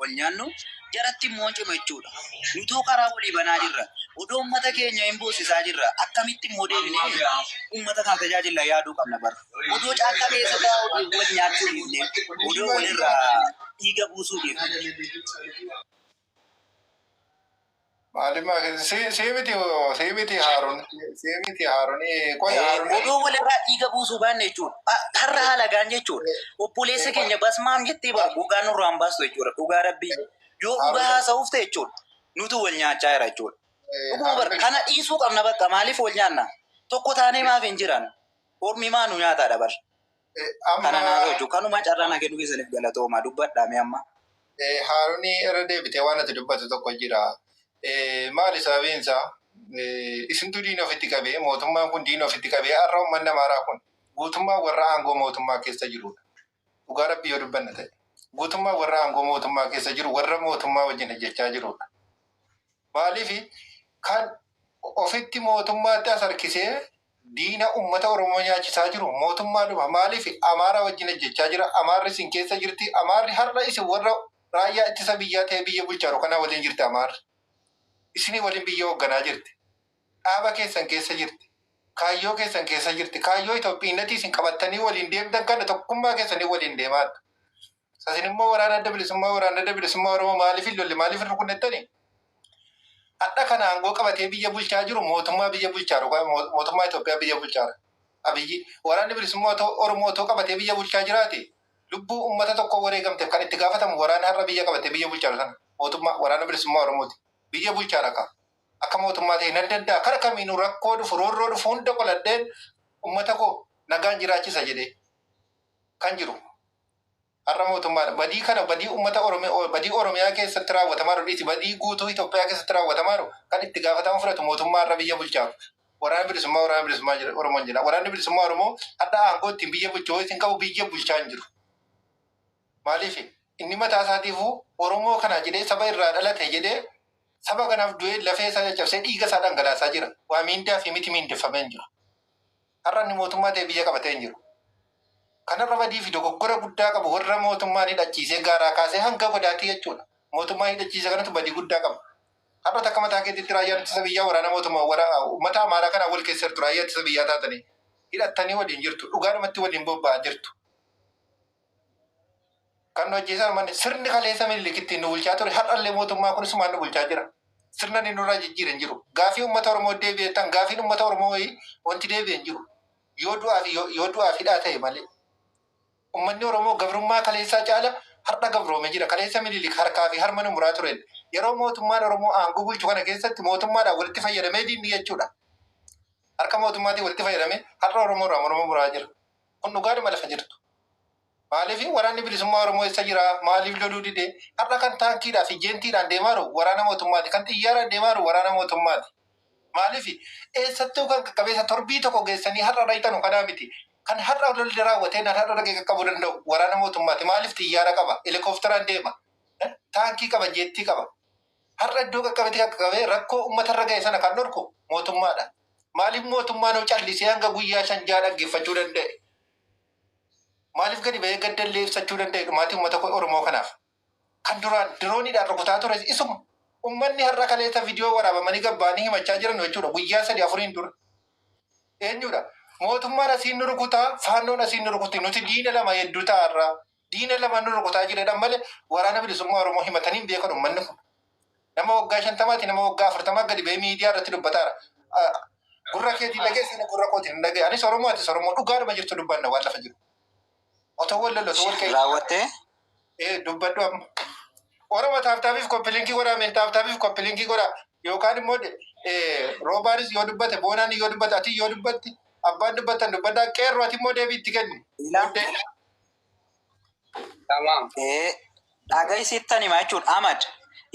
walnyaannu jaratti moonce mechuudha. Nutuu karaa walii banaa jirra. Odoo ummata keenya hin boosisaa jirra. Akkamitti immoo deebinee ummata kan tajaajila yaaduu qabna bara. Odoo caakka keessa taa'u wal nyaachuu dhiifne odoo walirraa dhiiga buusuu dhiifne. Maalimmaa seemiti haaruun qoya haaruun. Odoo walirraa dhiiga buusuu baanne jechuudha. Har'a haala gaan jechuudha. Obboleessa keenya basmaam jettee bara dhugaa nurraa hin baastu jechuudha. Dhugaa rabbii yoo dhugaa haasa'uuf ta'e jechuudha. Nutu wal nyaachaa jira jechuudha. Dhuguma bara kana dhiisuu qabna bakka maaliif wal nyaanna? Tokko taanee maaf hin jiran? Ormi maa nu nyaataadha bara. Kana naasoo jechuudha. Kanuma carraa na kennu keessaniif galatoomaa dubbadhaame amma. Haaruun irra deebitee waan ati dubbatu tokko jira. Maali sababiinsaa isintu diina ofitti qabee mootummaan kun diina ofitti qabee har'a uummanni amaaraa kun guutummaa warra aangoo mootummaa keessa jirudha. Dhugaa rabbii yoo dubbanna ta'e guutummaa warra aangoo mootummaa keessa jiru warra mootummaa wajjin hojjechaa jirudha. Maaliif kan ofitti mootummaatti as harkisee diina uummata Oromoo nyaachisaa jiru mootummaadhuma. Maaliif Amaaraa wajjin hojjechaa jira? Amaarri isin keessa jirti. Amaarri har'a isin warra raayyaa ittisa biyyaa ta'ee biyya bulchaaru kana waliin jirti Amaarri. Isinii waliin biyya hoogganaa jirti. Dhaaba keessan keessa jirti. Kaayyoo keessan keessa jirti. Kaayyoo Itoophiyaatti isin qabattanii waliin deemtan kana tokkummaa keessanii waliin deemaatu. Sasin immoo waraana adda bilisummaa Oromoo maaliif hin lolle maaliif hin rukunnettani? Hadha kana aangoo qabatee biyya bulchaa jiru mootummaa biyya bulchaaru mootummaa Itoophiyaa biyya bulchaara. Abiyyi waraanni bilisummaa Oromoo otoo qabatee biyya bulchaa jiraate lubbuu uummata tokko wareegamteef kan itti gaafatamu waraana har'a biyya qabatee biyya bulchaaru sana mootummaa waraana bilisummaa Oromooti. Biyya bulchaara ka akka mootummaa ta'e nan danda'a kara kamiinuu rakkoo dhufu roorroo dhufu hunda qoladheen uummata koo nagaan jiraachisa jedhee kan jiru har'a mootummaadha. Badii kana badii uummata badii Oromiyaa keessatti raawwatamaa jiru badii guutuu Itoophiyaa keessatti raawwatamaa jiru kan itti gaafatamu fudhatu mootummaa har'a biyya bulchaaru. Waraana bilisummaa Oromoon jedha. Waraanni bilisummaa Oromoo hadda aangoo ittiin biyya bulchuu isin qabu biyya bulchaa hin jiru. Maaliif inni mataa isaatiifuu Oromoo kana jedhee saba irraa dhalate jedhee saba kanaaf du'ee lafee isaa caccabsee dhiiga isaa dhangalaasaa jira. Waa miindaa fi miti miindeffamee hin jiru. Har'a inni mootummaa ta'e biyya qabatee hin jiru. Kanarra badii fi dogoggora guddaa qabu warra mootummaan hidhachiisee gaaraa kaasee hanga godaatii jechuudha. Mootummaan hidhachiise kanatu badii guddaa qaba. Har'a takka mataa keetitti raayyaan ittisa biyyaa waraana mootummaa uummata amaaraa kanaa wal keessa jirtu raayyaa ittisa biyyaa taatanii hidhattanii waliin jirtu. Dhugaadhumatti waliin bobba'aa jirtu. Kan hojjetan manni sirni kaleessa milikitti nu bulchaa ture har'allee mootummaa kun isumaan nu bulchaa jira. Sirna inni nurraa jijjiiran jiru. Gaafii uummata Oromoo deebi'eetan gaafiin uummata Oromoo wanti deebi'an jiru. Yoo du'aa fi hidhaa ta'e malee. Uummanni Oromoo gabrummaa kaleessaa caala har'a gabroome jira. Kaleessa mililik harkaa fi harma nu muraa turen. Yeroo mootummaan Oromoo aangoo bulchu kana keessatti mootummaadhaan walitti fayyadamee diinni jechuudha. Harka mootummaatiin walitti fayyadamee har'a Oromoo muraa jira. Kun dhugaadhuma lafa jirtu. Maaliif waraanni bilisummaa Oromoo eessa jira? Maaliif loluu didee? Har'a kan taankiidhaa fi jeentiidhaan deemaa jiru waraana mootummaati. Kan xiyyaaraan deemaa jiru waraana mootummaati. Maaliif eessattuu kan qaqqabeessa torbii tokko geessanii har'a dhayitanu kanaa miti. Kan har'a lolli raawwatee har'a dhagee qaqqabuu danda'u waraana mootummaati. Maaliif xiyyaara qaba? Helikoophteraan deema. Taankii qaba, jeettii qaba. Har'a iddoo qaqqabeetti qaqqabee rakkoo uummatarra ga'e sana kan dhorku mootummaadha. Maaliif mootummaan callisee hanga guyyaa 5 dhaggeeffachuu danda'e? Maaliif gadi ba'ee gaddallee ibsachuu danda'e dhumaatii uummata Oromoo kanaaf? Kan duraan dirooniidhaan rukutaa ture isuma. Uummanni har'a kaleessa viidiyoo waraabamanii gabbaanii himachaa jiran jechuudha. Guyyaa 3-4 dura. Eenyudha? Mootummaan asiin nu rukutaa, faannoon asiin nu rukuti. Nuti diina lama hedduu ta'arraa. Diina lama nu rukutaa jiredhaan malee waraana bilisummaa Oromoo himatanii hin beekan uummanni kun. Nama waggaa 50 nama waggaa 40 gadi ba'ee miidiyaa irratti dubbataara. Gurra keetiin dhageessine gurra kootiin hin dhagee. Anis Oromoo ati Oromoo dhugaadhuma jirtu dubbanna waan lafa jiru. Otoo wal lolatu wal ka'e. Raawwattee? Dubbadhu amma. Oromoo taaftaafiif koppilinkii godhaa taaftaafiif koppilinkii godhaa yookaan immoo roobaanis yoo dubbate boonaan yoo dubbate ati yoo dubbatti abbaan dubbatan dubbadhaa qeerroo ati immoo deebii itti kenni. Tamam. Dhagaa isiittan himaa jechuudha Ahmad.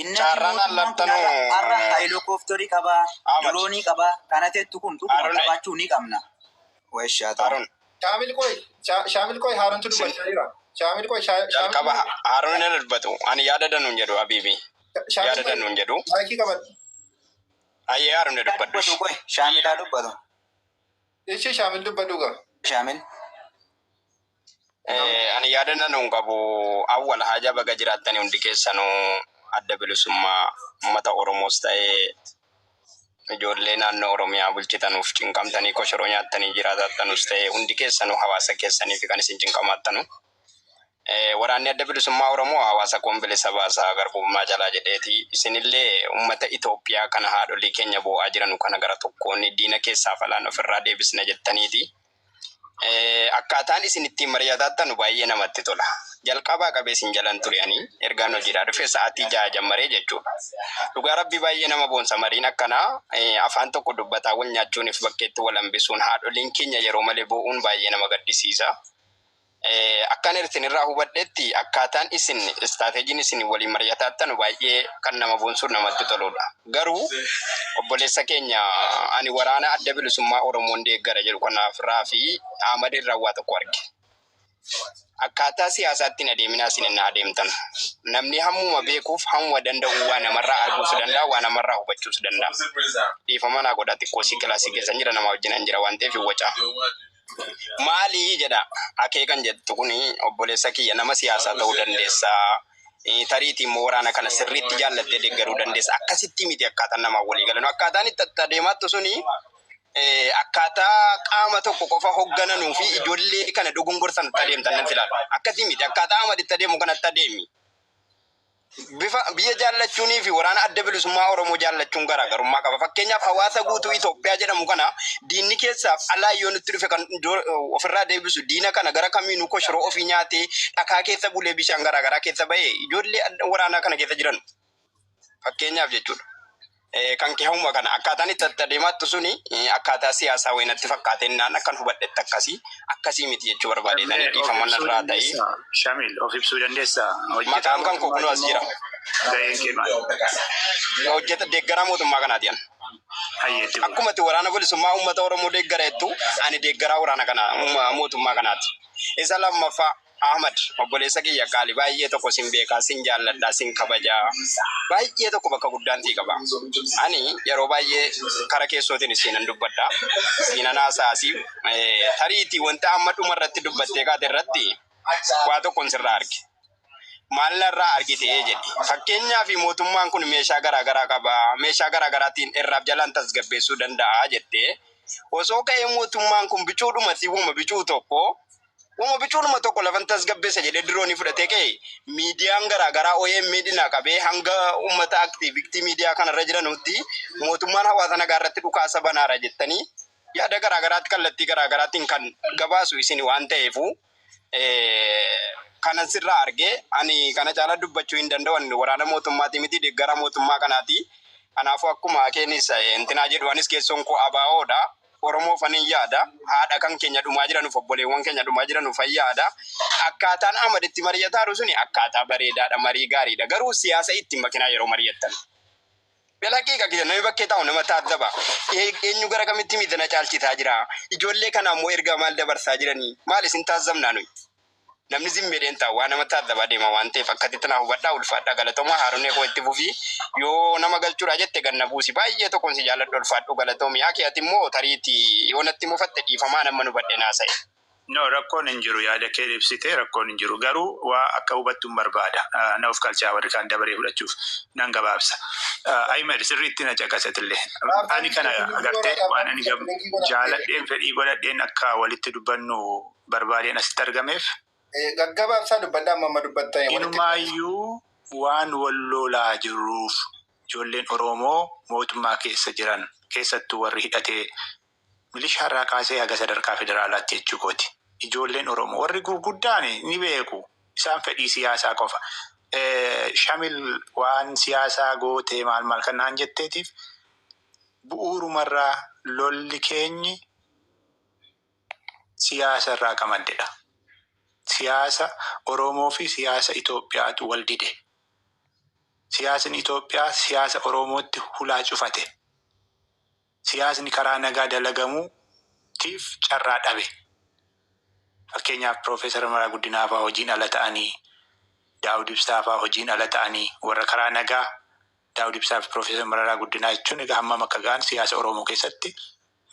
Inni har'a helikoophtarii qabaa, diroonii qabaa, kana teettu kun dhuguma qabaachuu ni qabna. Weeshaa ta'u. Shaamil koy Haaruntu dubbachaa jira. Shaamil koy qaba Haaruun irra dubbatu. Ani yaada danuun jedhu Habiibi. Yaada danuun jedhu. Maayikii qabadhu. Ayyee Haaruun dubbadhu. Shaamilaa dubbatu. Ishee Shaamil dubbadhu gaa. Shaamil. Ani yaadannoo nuun qabu awwal haja baga jiraatanii hundi keessanuu adda bilisummaa uummata Oromoos ta'ee ijoollee naannoo Oromiyaa bulchitanuuf cinqamtanii koshoroo nyaattanii jiraatatanus ta'ee hundi keessanuu hawaasa keessaniif kan isin cinqamaattanu. Waraanni adda bilisummaa Oromoo hawaasa bilisa baasaa garbummaa jalaa jedheeti. Isinillee uummata Itoophiyaa kana haadholii keenya boo'aa jiranu kana gara tokkoon diina keessaa falaan ofirraa deebisna jettaniiti. Akkaataan isin ittiin mari'ataattan baay'ee namatti tola. Jalqabaa qabee isin jalan turanii ergaan hojiidhaa dhufe sa'aatii 6 jammaree jechuudha. Dhugaa rabbii baay'ee nama boonsa mariin akkanaa afaan tokko dubbataa wal nyaachuuniif bakkeetti wal hambisuun haadholiin keenya yeroo malee boo'uun baay'ee nama gaddisiisa. Akkaan irraa hubadhetti akkaataan isin istaateejiin isin waliin mari'ataattan baay'ee kan nama boonsuun namatti toludha. Garuu obboleessa keenya ani waraana adda bilisummaa Oromoon deeggara jedhu kanaaf Raafii Ahmad irraa waa tokko arge. Akkaataa siyaasaatti adeeminaa isin adeemtan. Namni hammuma beekuuf hammuma danda'u waa namarraa arguus danda'a, waa namarraa hubachuus danda'a. Dhiifama naa godhaa xiqqoo si kilaasii keessa jira nama wajjin jira waan ta'eef wacaa. Maali jedha akeekan jettu kuni obboleessa kiyya nama siyaasaa ta'uu dandeessa. Tariitii immoo waraana kana sirriitti jaallattee deeggaruu dandeessa. Akkasitti miti akkaataan namaa walii galan. Akkaataan itti adeemattu suni akkaataa qaama tokko qofa hooggananuu fi ijoollee kana dogongorsan adeemtan nan filaala. Akkasii miti akkaataa Ahmad itti adeemu kanatti adeemi. Biyya jaallachuunii fi waraana adda bilisummaa Oromoo jaallachuun garaagarummaa qaba. Fakkeenyaaf hawaasa guutuu Itoophiyaa jedhamu kana diinni keessaaf alaa yoo nutti dhufe kan ofirraa deebisu diina kana gara kamiinuu koshoroo ofii nyaatee dhakaa keessa bulee bishaan garaagaraa keessa bahee ijoollee waraanaa kana keessa jiran fakkeenyaaf jechuudha. Kan kehumma kana akkaataan itti adeemattu suni akkaataa siyaasaa wayinatti fakkaatennaan akkan hubadhetti akkasii miti jechuu barbaadeetanii dhiifaman irraa ta'ee. Shamil of ibsuu dandeessaa? Maqaan kan koo kunoo as jira. Ga'een kee maali? Hojjeta deeggaraa mootummaa kanaati ani. Akkuma itti waraana bilisummaa uummata Oromoo deeggara jettu ani deeggaraa waraana kana mootummaa kanaati. Isa lammaffaa Ahmad obboleessa kiyya qaali baay'ee tokko sin beekaa sin jaalladhaa sin kabajaa baay'ee tokko bakka guddaan tii qaba. Ani yeroo baay'ee kara keessootiin isiinan dubbadha. Siinan haasaasii tariitii wanta amma dhuma irratti dubbattee kaate irratti waa tokkoon sirraa arge. Maalirraa argitee jedhi. Fakkeenyaaf mootummaan kun meeshaa garaagaraa qaba. Meeshaa garaagaraatiin irraaf jalaan tasgabbeessuu danda'a jettee osoo ka'ee mootummaan kun bicuudhumatti uuma bicuu tokko bicuudhuma tokko lafan tasgabbeessa jedhee diroonii fudhatee ka'e miidiyaan garaagaraa OMN dhina qabee hanga uummata aktiiviktii miidiyaa kanarra jiranutti mootummaan hawaasa nagaa irratti dhukaasa banaara jettanii yaada garaagaraatti kallattii garaagaraatiin kan gabaasu isin waan ta'eefu kanan sirraa argee ani kana caalaa dubbachuu hin danda'an waraana mootummaati miti deeggara mootummaa kanaati. Kanaafuu akkuma akeenis intinaa jedhu anis keessoon koo ABO'dha. Oromoo faniin yaada haadha kan keenya dhumaa jiranuuf obboleewwan keenya dhumaa jiranuuf yaada. Akkaataan Ahmad itti mari'ataa suni akkaataa bareedaadha marii gaariidha. Garuu siyaasa ittiin makinaa yeroo mari'attan. Belaqiiqa kiyya namni bakkee taa'u nama taaddaba. Eenyu gara kamitti miidhana caalchitaa jira. Ijoollee kana ammoo erga maal dabarsaa jiranii maal isin taasifamnaa nuyi. Namni zimmedeen taa'u waan nama taaddabaa deema waan ta'eef akkatti naa hubadhaa ulfaadha galatoomaa haaronnee koo itti fufii yoo nama galchuudha jette ganna buusi baay'ee tokkoon si jaalladhu ulfaadhu galatoomii ati immoo tariitii yoo natti mufatte dhiifamaa nama nu badhee naasa'e. No, rakkoon hin jiru yaada kee ibsitee rakkoon hin jiru garuu waa akka hubattuun barbaada. Na of kalchaa warri kaan dabaree fudhachuuf nan gabaabsa. Ahmed sirriitti na caqasatillee. Ani kana agartee waan ani jaaladheen fedhii godhadheen akka walitti dubbannu barbaadeen asitti argameef. Gaggabaabsaa dubbadhaa amma dubbattaa. Inumaayyuu waan wal lolaa jiruuf ijoolleen Oromoo mootummaa keessa jiran keessattuu warri hidhatee milishaarraa kaasee haga sadarkaa federaalaatti jechuu kooti. Ijoolleen Oromoo warri gurguddaan ni beeku isaan fedhii siyaasaa qofa. Shamil waan siyaasaa gootee maal kan naan jetteetiif bu'uurumarraa lolli keenyi siyaasa irraa kamaddedha. Siyaasa Oromoo fi siyaasa Itoophiyaatu wal dide. Siyaasni Itoophiyaa siyaasa Oromootti hulaa cufate. Siyaasni karaa nagaa dalagamuutiif carraa dhabe. Fakkeenyaaf Profeesar Mararaa Guddinaa fa'aa hojiin ala ta'anii, Daawud Ibsaa fa'aa hojiin ala ta'anii warra karaa nagaa Daawud Ibsaa fi Profeesar Mararaa Guddinaa jechuun egaa hammam akka ga'an siyaasa Oromoo keessatti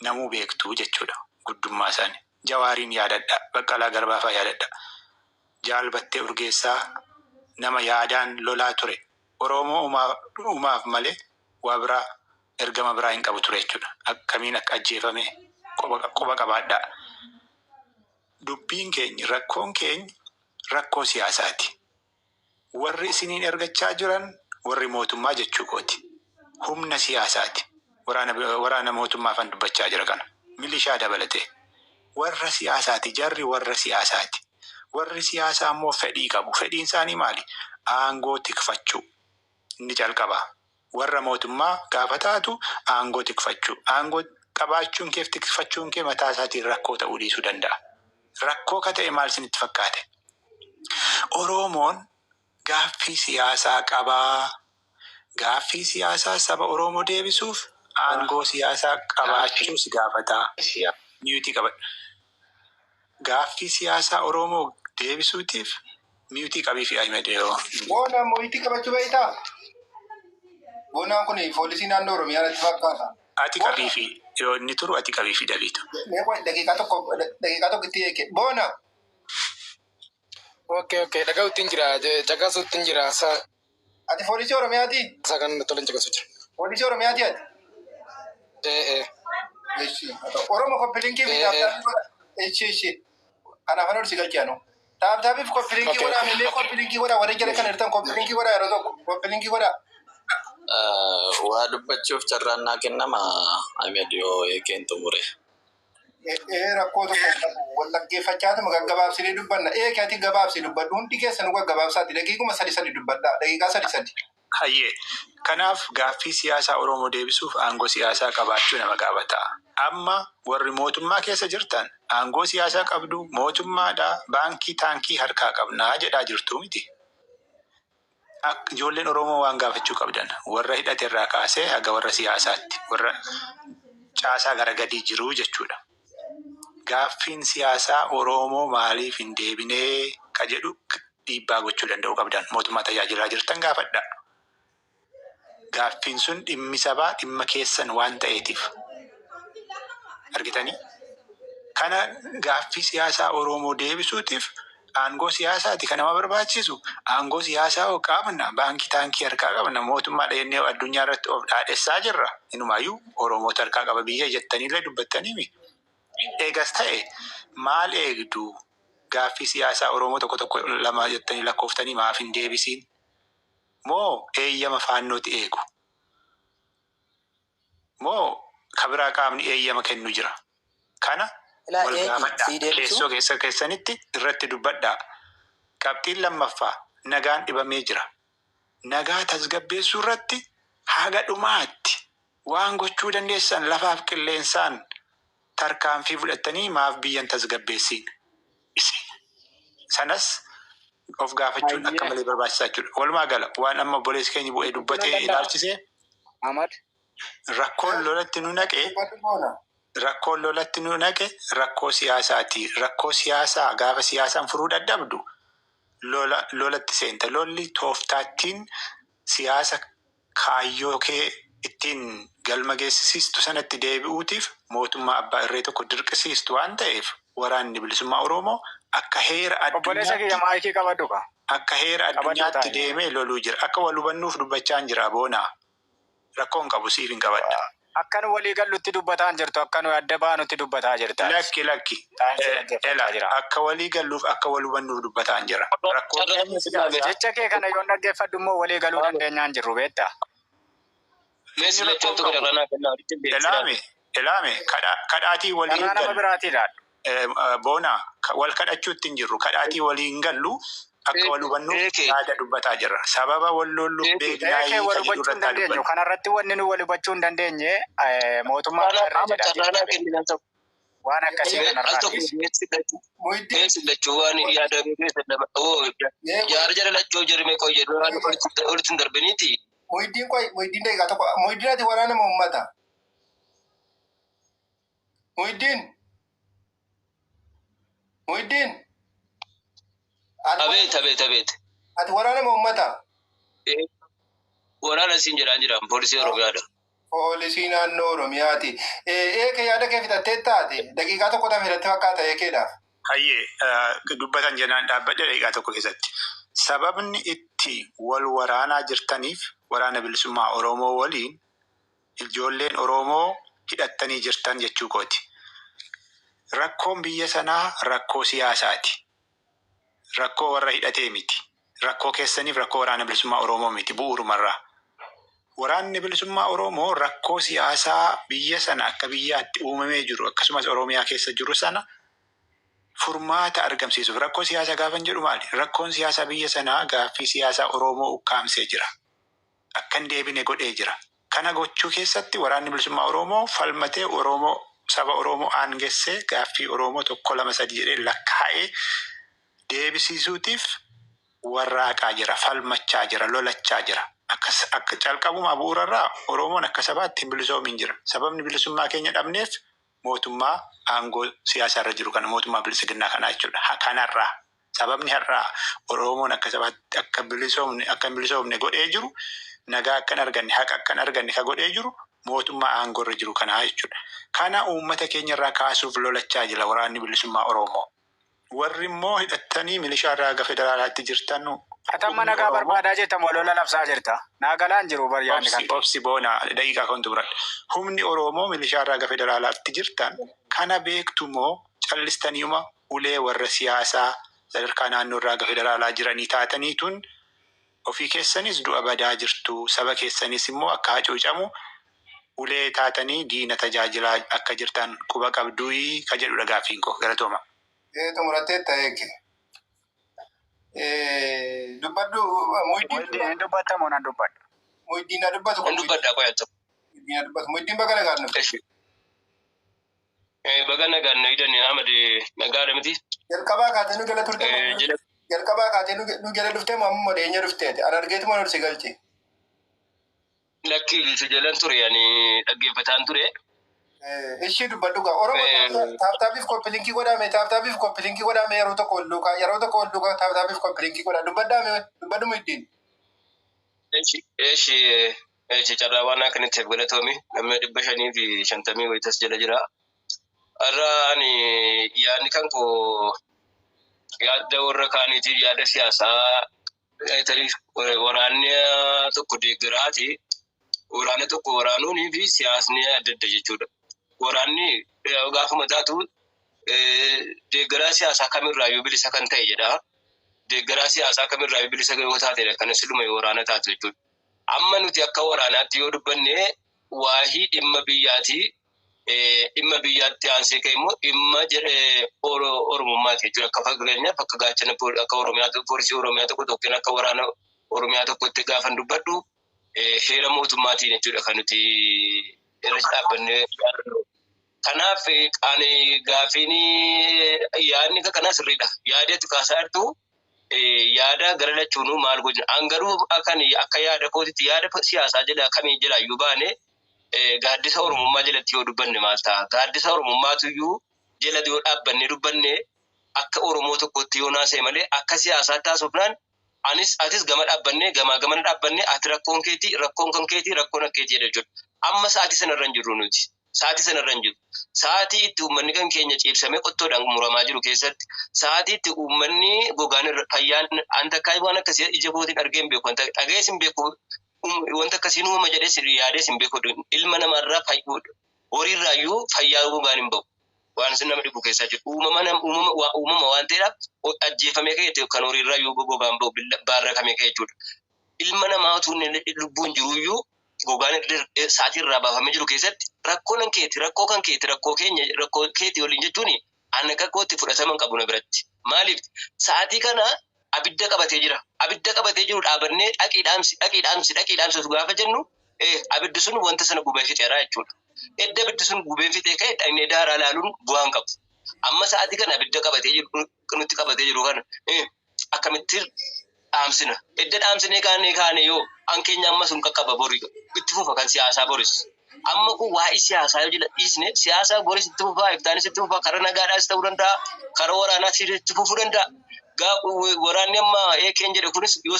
namuu beektuu jechuudha guddummaa isaanii. Jawaariin yaadadha, Baqqalaa Garbaa fa'aa yaadadha. Jaalbattee Urgeessaa nama yaadaan lolaa ture. Oromoo umaaf malee waa biraa ergama biraa hin qabu ture jechuudha. Akkamiin akka ajjeefame quba qabaadhaa. Dubbiin keenya rakkoon keenya rakkoo siyaasaati. Warri isiniin ergachaa jiran warri mootummaa jechuu kooti. Humna siyaasaati. Waraana mootummaafan dubbachaa jira kana. Milishaa dabalatee. Warra siyaasaati. Jarri warra siyaasaati. Warri siyaasaa immoo fedhii qabu. Fedhiin isaanii maali? Aangoo tikfachuu. Inni calqabaa. Warra mootummaa gaafa taatu aangoo tikfachuu. Aangoo qabaachuun kee fi tikfachuun kee mataa isaatiin rakkoo ta'uu dhiisuu danda'a. Rakkoo ka ta'e maal isinitti fakkaate? Oromoon gaaffii siyaasaa qabaa. Gaaffii siyaasaa saba Oromoo deebisuuf aangoo siyaasaa qabaachuus gaafataa. Miyuutii qabadha. Gaaffii siyaasaa Oromoo deebisuutiif miyuutii qabii fi Ahimedoo. Boona miyuutii qabachuu beektaa? Boonaan kun poolisii naannoo Oromiyaa irratti fakkaata. Ati qabii fi yoo inni turu ati qabii fi dabiitu. Daqiiqaa tokko itti eege. Boona. Okay, dhaga'uutiin jira, caqasuutiin jira. Ati poolisii Oromiyaati? Isa kan tolan caqasu jira. Poolisii Oromiyaati ati? Oromoo koppilinkii fi taaptaabii godha. Kanaaf ani horsi galchaanu. Taaptaabiif koppilinkii godhaa, millee koppilinkii godhaa, warra jala kan hirtan koppilinkii godhaa yeroo tokko koppilinkii godhaa. Waa dubbachuuf carraan naa kennama Ahimedoo eekeen xumure. Rakkoo tokko wallaggeeffachaatuma gaggabaabsinee dubbanna. Eeke ati gabaabsi dubbadhu hundi keessanuu gaggabaabsaati. Daqiiquma sadi dubbadhaa. Daqiiqaa sadi. Hayyee. Kanaaf gaaffii siyaasaa Oromoo deebisuuf aangoo siyaasaa qabaachuu nama gaafata. Amma warri mootummaa keessa jirtan aangoo siyaasaa qabdu mootummaadhaa baankii taankii harkaa qabnaa jedhaa jirtu miti. Ijoolleen Oromoo waan gaafachuu qabdan warra hidhate irraa kaasee haga warra siyaasaatti warra caasaa gara gadii jiru jechuudha. Gaaffiin siyaasaa Oromoo maaliif hin deebinee ka jedhu dhiibbaa gochuu danda'u qabdan mootummaa tajaajilaa jirtan gaafadha. Gaaffiin sun dhimmi sabaa dhimma keessan waan ta'eetiif. Argitanii? Kana gaaffii siyaasaa Oromoo deebisuutiif aangoo siyaasaati kan nama barbaachisu. Aangoo siyaasaa oo qabna baankii taankii harkaa qabna mootummaa dhayennee addunyaa irratti of dhaadhessaa jirra. Inumaayyuu Oromoota harkaa qaba biyya jettaniillee dubbattanii. Eegas ta'e maal eegdu gaaffii siyaasaa Oromoo tokko lama jettanii lakkooftanii maaf hin deebisiin? Moo eeyyama faannooti eegu? Moo kabiraa qaamni eeyyama kennu jira? Kana wal gaafadhaa. Keessanitti irratti dubbadhaa. Qabxiin lammaffaa nagaan dhibamee jira. Nagaa tasgabbeessuu irratti haga dhumaatti waan gochuu dandeessan lafaaf qilleensaan tarkaanfii fudhatanii maaf biyyan tasgabbeessiin. Sanas of gaafachuun akka malee barbaachisaa jechuudha. Walumaa gala waan amma obboleessi keenya bu'ee dubbatee ilaalchisee rakkoon lolatti nu naqe rakkoo siyaasaati. Rakkoo siyaasaa gaafa siyaasaan furuu dadhabdu lolatti seenta. Lolli tooftaattiin siyaasa kaayyoo kee ittiin galma geessisiistu sanatti deebi'uutiif mootummaa abbaa irree tokko dirqisiistu waan ta'eef waraanni bilisummaa Oromoo akka heera addunyaatti deemee loluu jira. Akka wal hubannuuf dubbachaa jira boonaa. Rakkoon qabu siif hin qabadha. Akkan walii gallutti dubbataa jirtu akkan adda baanutti dubbataa jirta. Lakki. Akka walii galluuf akka wal hubannuuf dubbataa jira. Jecha kee kana yoo dhaggeeffadhu immoo walii galuu dandeenyaan jirru beektaa? Elaame kadhaatii waliin gallu. Boonaa wal kadhachuutti hin jirru. Kadhaatii waliin gallu akka wal hubannuuf yaada dubbataa jirra. Sababa wal lolluuf beeknaa hiika kanarratti wanni nu wal hubachuu hin dandeenye mootummaa irra jedha. Waan akkasii kanarraati. Waan yaada yaada jala lachuu jirme qoyye duraan olitti hin darbiniiti. Muhyiddin daqiiqaa tokko. Muhyiddin ati waraana nama uummata. Muhyiddin. Abeet. Ati waraana nama uummata. Waraana siin jedhaan jiran poolisii Oromiyaadha. Poolisii naannoo Oromiyaati. Eeke yaada kee fitattee taate daqiiqaa tokko ta'a filattee fakkaata eekeedhaaf. hayyee dubbatan jennaan dhaabbadhe daqiiqaa tokko keessatti. Sababni itti wal waraanaa jirtaniif waraana bilisummaa Oromoo waliin ijoolleen Oromoo hidhattanii jirtan jechuu kooti. Rakkoon biyya sanaa rakkoo siyaasaati. Rakkoo warra hidhatee miti. Rakkoo keessaniif rakkoo waraana bilisummaa Oromoo miti bu'uurumarraa. Waraanni bilisummaa Oromoo rakkoo siyaasaa biyya sana akka biyyaatti uumamee jiru akkasumas Oromiyaa keessa jiru sana furmaata argamsiisuuf. Rakkoo siyaasaa gaafan jedhu maali? Rakkoon siyaasaa biyya sanaa gaaffii siyaasaa Oromoo ukkaamsee jira. Akkan deebine godhee jira. Kana gochuu keessatti waraanni bilisummaa Oromoo falmatee saba Oromoo aangessee gaaffii Oromoo 1 2 3 jedhee lakkaa'ee deebisiisuutiif warraaqaa jira, falmachaa jira, lolachaa jira. Akka calqabumaa bu'uurarraa Oromoon akka sabaatti hin bilisoomin jira. Sababni bilisummaa keenya dhabneef mootummaa aangoo siyaasaa irra jiru kana mootummaa bilisummaa kanaa jechuudha. Kanarraa sababni har'aa Oromoon akka sabaatti akka bilisomne godhee jiru nagaa akkan arganne haqa akkan arganne ka godhee jiru mootummaa aangoo irra jiru kanaa jechuudha. Kana uummata keenya irraa kaasuuf lolachaa jira waraanni bilisummaa Oromoo. Warri immoo hidhattanii milishaa irraa aga federaalaatti jirtan Atamma nagaa barbaadaa jirta moo lola labsaa jirta? Naagalaan jiru baryaanni kan. Obsi boona daqiiqaa kontu biratti. Humni Oromoo milishaa irraa aga federaalaatti jirtan kana beektu moo callistaniima ulee warra siyaasaa sadarkaa naannoo irraa aga federaalaa jiranii taataniitun ofii keessanis du'a badaa jirtu saba keessanis immoo akka hacuucamu ulee taatanii diina tajaajilaa akka jirtan quba qabduu ka jedhu gaaffiin koo galatooma. Xumuratee ta'eeke. Dubbadhu Muiddiin dubbatta moo nan dubbadha? Muiddiin na dubbatu. Kan dubbadhaa qoyatu. Muiddiin na dubbatu. Muiddiin baga nagaan nuti. Baga nagaan na hidhanii Ahmad nagaadha miti. Jalqabaa kaatee nu jala turte. Jalqabaa kaatee nu jala dhuftee moo amma deenya dhufteeti? Ana argeetuma nu si galche. Lakki si jalan ture ani dhaggeeffataan ture. Ishii dubbadhu gaa Oromoo taaptaapiif koppilinkii godhame taaptaapiif koppilinkii godhame yeroo tokko wal duukaa taaptaapiif koppilinkii godha dubbadhu Muiddiin. Eeshi carraa waan akkanitti galatoomi namni 550 wayitas jala jira. Har'a ani yaadni kan koo yaada warra kaaniitiif yaada siyaasaa ta'ee waraanni tokko deeggaraati. Waraana tokko waraanuunii fi siyaasni adda adda jechuudha. Waraanni gaafuma taatu deeggaraa siyaasaa kamirraayyuu bilisa kan ta'e jedha. Deeggaraa siyaasaa kamirraayyuu bilisa yoo taatedha kan siluma waraana taatu jechuudha. Amma nuti akka waraanaatti yoo dubbanne waahii dhimma biyyaatti aansee ka'e immoo dhimma Oromummaati jechuudha. Akka fakkeenyaaf akka gaachana akka Oromiyaa poolisii Oromiyaa tokko tokkoon akka waraana Oromiyaa tokkotti gaafan dubbadhu heera mootummaatiin jechuudha kan nuti irra dhaabbanne. Kanaaf ani gaafiin yaadni kana sirriidha. Yaadatti kaasaa jirtu yaada gara lachuunuu maal godhin. Angaruu akka yaada kootitti yaada siyaasaa jala kamii jala iyyuu baane gaaddisa Oromummaa jalatti yoo dubbanne maal ta'a? Gaaddisa Oromummaatu iyyuu jala yoo dhaabbanne dubbanne akka Oromoo tokkotti yoo naasee malee akka siyaasaa taasifnaan atis gama dhaabbanne gamana dhaabbanne ati rakkoon kan keetii rakkoon akkeetii jechuudha. Amma sa'aatii sanarra hin jirru nuti. Sa'aatii sanarra hin jiru. Sa'aatii itti uummanni kan keenya ciibsamee qottoodhaan muramaa jiru keessatti sa'aatii itti uummanni gogaan fayyaan anta kaayii waan akkasii ija kootiin argee hin beeku wanta dhagees hin beeku wanta akkasiin uumama jedhees yaadees hin beeku ilma namaarraa horiirraayyuu fayyaa gogaan hin bahu. Waan isin nama dhibu keessaa jiru. Uumama waan ta'eedhaaf ajjeefamee ka'e kan horiirraayyuu gogaan bahu baarrakamee ka'e jechuudha. Ilma namaa utuu lubbuun jiruyyuu gogaan sa'aatii irraa baafamee jiru keessatti rakkoo kan keeti rakkoo keetii waliin jechuun akka kootti fudhataman qabu na biratti. Maaliif sa'aatii kana abidda qabatee jira. Abidda qabatee jiru dhaabannee dhaqii dhaamsi gaafa jennu abiddi sun wanta sana gubee fixeera jechuudha. Edda abiddi sun gubee fixee ka'e dhaqnee daaraa ilaaluun bu'aan qabu. Amma sa'aatii kana abidda qabatee jiru nutti qabatee jiru kana akkamitti dhaamsina. Edda dhaamsinee kaane yoo an keenya amma sun qaqqaba borii itti fufa kan siyaasaa boris. Amma kun waa'ee siyaasaa yoo jila dhiisne siyaasaa boris itti fufaa iftaanis itti fufaa karaa nagaadhaas ta'uu danda'a karaa waraanaas itti fufuu danda'a. Waraanni amma eekeen jedhe kunis yoo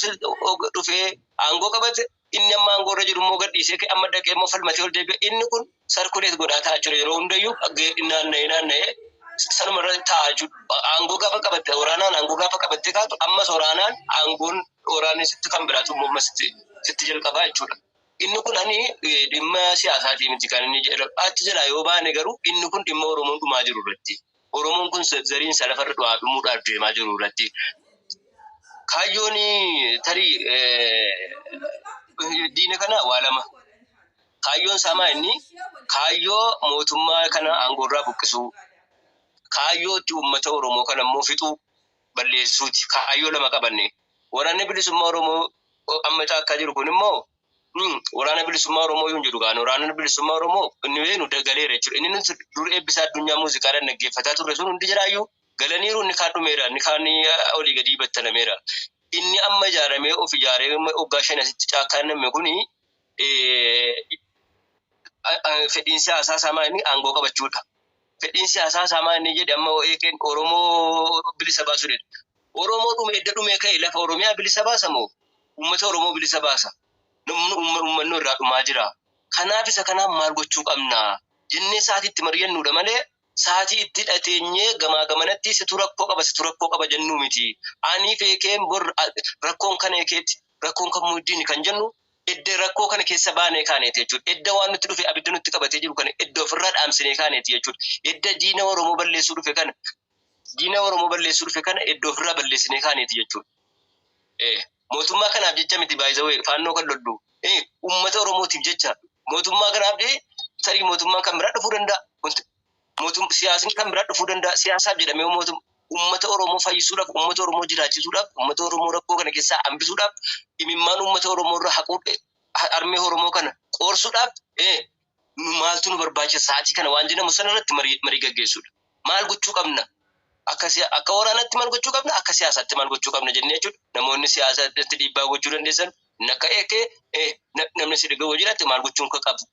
dhufee aangoo qabate inni amma aangoo irra jiru immoo gadhiisee amma dhaqee immoo falmatee ol deebi'e inni kun sarkuleet godhaa ta'a jechuudha yeroo hundayyuu naanna'ee sanumarra taa'aa aangoo gaafa qabatte waraanaan aangoo gaafa qabatte kaatu ammas waraanaan aangoon waraanni sitti kan biraatu immoo sitti jalqabaa jechuudha. Inni kun ani dhimma siyaasaatii miti kan inni jedhu achi jala yoo baane garuu inni kun dhimma Oromoon dhumaa jiru irratti. Oromoon kun zariin isa lafarra dhumuudhaaf deemaa jiru irratti. Kaayyoon tarii diina kana waa lama. Kaayyoon samaa inni kaayyoo mootummaa kana aangoorraa buqqisuu. Kaayyoo itti uummata Oromoo kana immoo fixuu balleessuuti. Kaayyoo lama qabanne. Waraanni bilisummaa Oromoo amma akka jiru kun immoo waraana bilisummaa Oromoo yoo jedhu gaan waraana bilisummaa Oromoo inni weenu dagaleera jechuudha. Inni nuti dur eebbisaa addunyaa muuziqaadhaan dhaggeeffataa turre sun hundi jiraayyuu galaniiru inni kaan dhumeera inni kaan olii gadi battanameera. Inni amma ijaaramee of ijaaree waggaa 5 asitti caakkaan namni kuni fedhiin siyaasaa samaa inni aangoo qabachuudha. Fedhiin siyaasaa samaa inni jedhe amma eekeen Oromoo bilisa baasuu jedhe. Oromoo dhume ka'e lafa Oromiyaa bilisa baasa moo uummata Oromoo bilisa baasa? Uummanni irraa dhumaa jira. Kanaaf isa kanaan maal gochuu qabna? Jennee sa'aatiitti mari'annuudha malee sa'aatii itti hidhateenyee gamaa gamanatti situ rakkoo qaba jennuu miti. Ani feekeen bor rakkoon kana eekeetti rakkoon kan muddiin kan jennu edda rakkoo kana keessa baanee kaaneeti jechuudha. Edda waan nutti dhufe abidda nutti qabatee jiru kana edda ofirraa dhaamsinee kaaneeti jechuudha. Edda diina Oromoo balleessuu dhufe kana edda ofirraa balleessinee kaaneeti jechuudha. Mootummaa kanaaf jecha miti baay'ee faannoo kan lollu. Uummata Oromootiif jecha mootummaa kanaaf tarii mootummaan kan biraa dhufuu danda'a. Siyaasni kan biraa dhufuu danda'a. Siyaasaaf jedhamee uummata Oromoo fayyisuudhaaf, uummata Oromoo jiraachisuudhaaf, uummata Oromoo rakkoo kana keessaa hambisuudhaaf, imimmaan uummata Oromoo irraa haquu armee Oromoo kana qoorsuudhaaf maaltu nu barbaachisa sa'aatii kana waan jedhamu sanarratti marii gaggeessuudha. Maal gochuu qabna? Akka waraanatti maal gochuu qabna? Akka siyaasaatti maal gochuu qabna jennee jechuudha. Namoonni siyaasatti dhiibbaa gochuu dandeessan nakka namni si dhaga'uu jiraate maal gochuun qabu?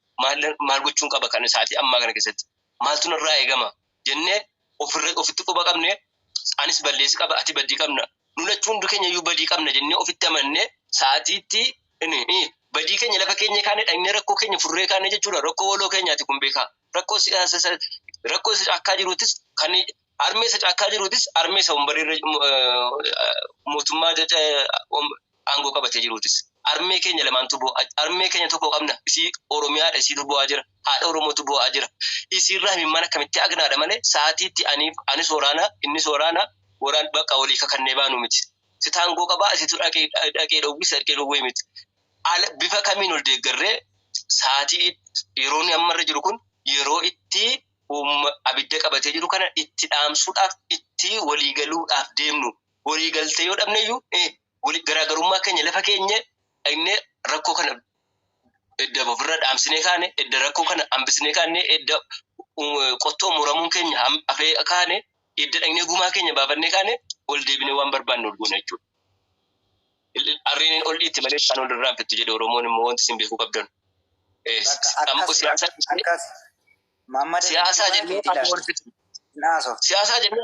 Maal gochuun qaba kan sa'aatii ammaa kana keessatti? Maaltu nurraa eegama jennee ofitti quba qabne anis balleessi qaba ati badii qabna. Nu lachuun hundi keenya iyyuu badii qabna jennee ofitti amannee sa'aatiitti badii keenya lafa keenya kaanee dhaqnee rakkoo keenya furree kaanee jechuudha. Rakkoo waloo keenyaati kun beekaa. Rakkoo siyaasaa rakkoo akka jiruutis kan armee isa caakkaa jiruutis armee isa umbareerra mootummaa aangoo qabatee jiruutis armee keenya lamaantu armee keenya tokko qabna. Isii Oromiyaadha isiitu bo'aa jira. Haadha Oromootu bo'aa jira. Isiirraa himimmaan akkamitti agnaadha malee sa'aatiitti anis waraana innis waraana waraan bakka walii kakannee baanu miti. Sita aangoo qabaa isiitu dhaqee dhowwisa dhaqee dhowwee miti. Bifa kamiin ol deeggarree sa'aatii yeroon ammarra jiru kun yeroo itti abidda qabatee jiru kana itti dhaamsuudhaaf itti waliigaluudhaaf deemnu. Waliigaltee yoo dhabneyyuu garaagarummaa keenya lafa keenya dhaqnee rakkoo kana edda ofirra dhaamsinee kaane edda rakkoo kana hambisnee kaane edda qottoo muramuun keenya hafee kaane edda dhaqnee gumaa keenya baafannee kaane ol deebinee waan barbaannu ol goona jechuudha. Arriin ol dhiitti malee kan ol irraan fittu jedhe Oromoon immoo wanti isin beekuu qabdan. Siyaasaa jennee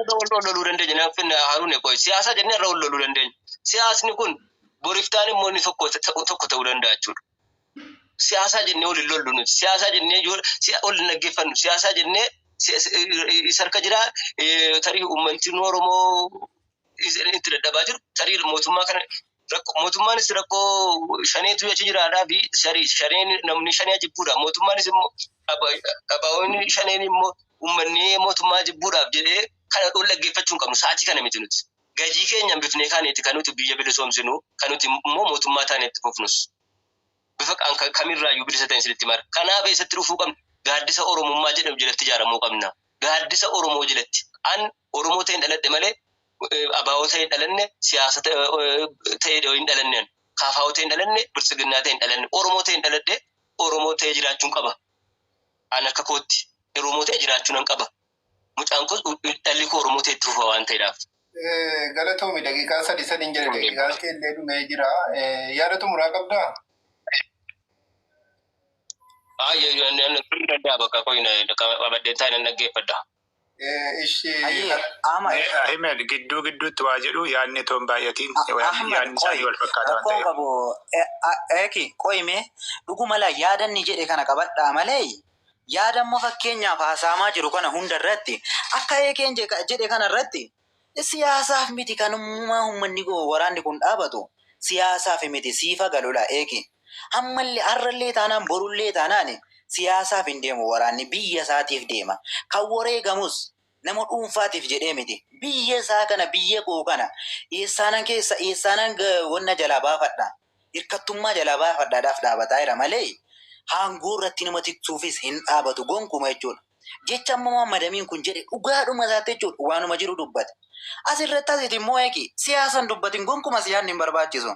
irra wal loluu dandeenya. Haruun eeqoo siyaasaa jennee irra wal loluu dandeenya. Siyaasni kun boriftaan immoo inni tokko ta'uu danda'a jechuudha. Siyaasaa jennee ol lollu nuti. Siyaasaa jennee ol naggeeffannu. Siyaasaa jennee sarka jira tarii uummanni Oromoo itti dadhabaa jiru. Tarii mootummaa kana mootummaanis rakkoo shaneetu achi jiraadhaa fi shaneen namni shanee jibbuudha. Mootummaanis immoo dhabaawwan shaneen immoo uummanni mootummaa jibbuudhaaf jedhee kana ol dhaggeeffachuu hin qabnu. Sa'aatii kana miti nuti. Gajii keenya bifnee kaaneeti kan nuti biyya bilisoomsinu kan nuti immoo mootummaa taaneetti fufnus. Bifa kamirraayyuu bilisa ta'in sirriitti mara. Kanaaf eessatti dhufuu qabna? Gaaddisa Oromummaa jedhamu jalatti ijaaramuu qabna. Gaaddisa Oromoo jalatti. An Oromoo ta'een dhaladhe malee abaa'oo ta'een dhalanne siyaasa ta'ee hin dhalanne. Kaafaa'oo ta'een dhalanne bilisiginnaa ta'een dhalanne. Oromoo ta'een dhaladhe Oromoo ta'ee jiraachuun qaba. An akka kootti Oromoo ta'ee jiraachuun an qaba. Mucaan kun dhalli koo Oromoo ta'etti dhufa waan ta'eedhaaf. Galatoomi daqiiqaa 3 hin jedhe daqiiqaan keellee dhumee jira. Yaada xumuraa qabdaa? Bakka koina abadde taa'in dhaggeeffadha. Ahmed gidduutti waa jedhu yaadni toon baay'atiin yaadni isaanii wal fakkaata waan ta'eef. Qoyime dhuguma yaada inni jedhe kana qabadhaa malee yaadamma fakkeenyaaf haasaamaa jiru kana hunda irratti akka eekeen jedhe kana irratti siyaasaaf miti kan uummanni waraanni kun dhaabatu siyaasaaf miti siifa galula eeki. Ammallee har'allee taanaan borullee taanaan siyaasaaf hin deemu waraanni biyya isaatiif deema. Kan wareegamus nama dhuunfaatiif jedhee miti. Biyya isaa kana biyya koo kana eessaanan wanna jalaa baafadha. Hirkattummaa jalaa baafadhaadhaaf dhaabataa jira malee aangoo irratti nama tiksuufis hin dhaabatu gonkuma jechuudha. Jecha ammoo madamiin kun jedhe dhugaadhuma isaatti jechuudha waanuma jiru dubbate. Asirratti asitti immoo eegi siyaasan dubbatin gonkuma siyaasni hin barbaachisu.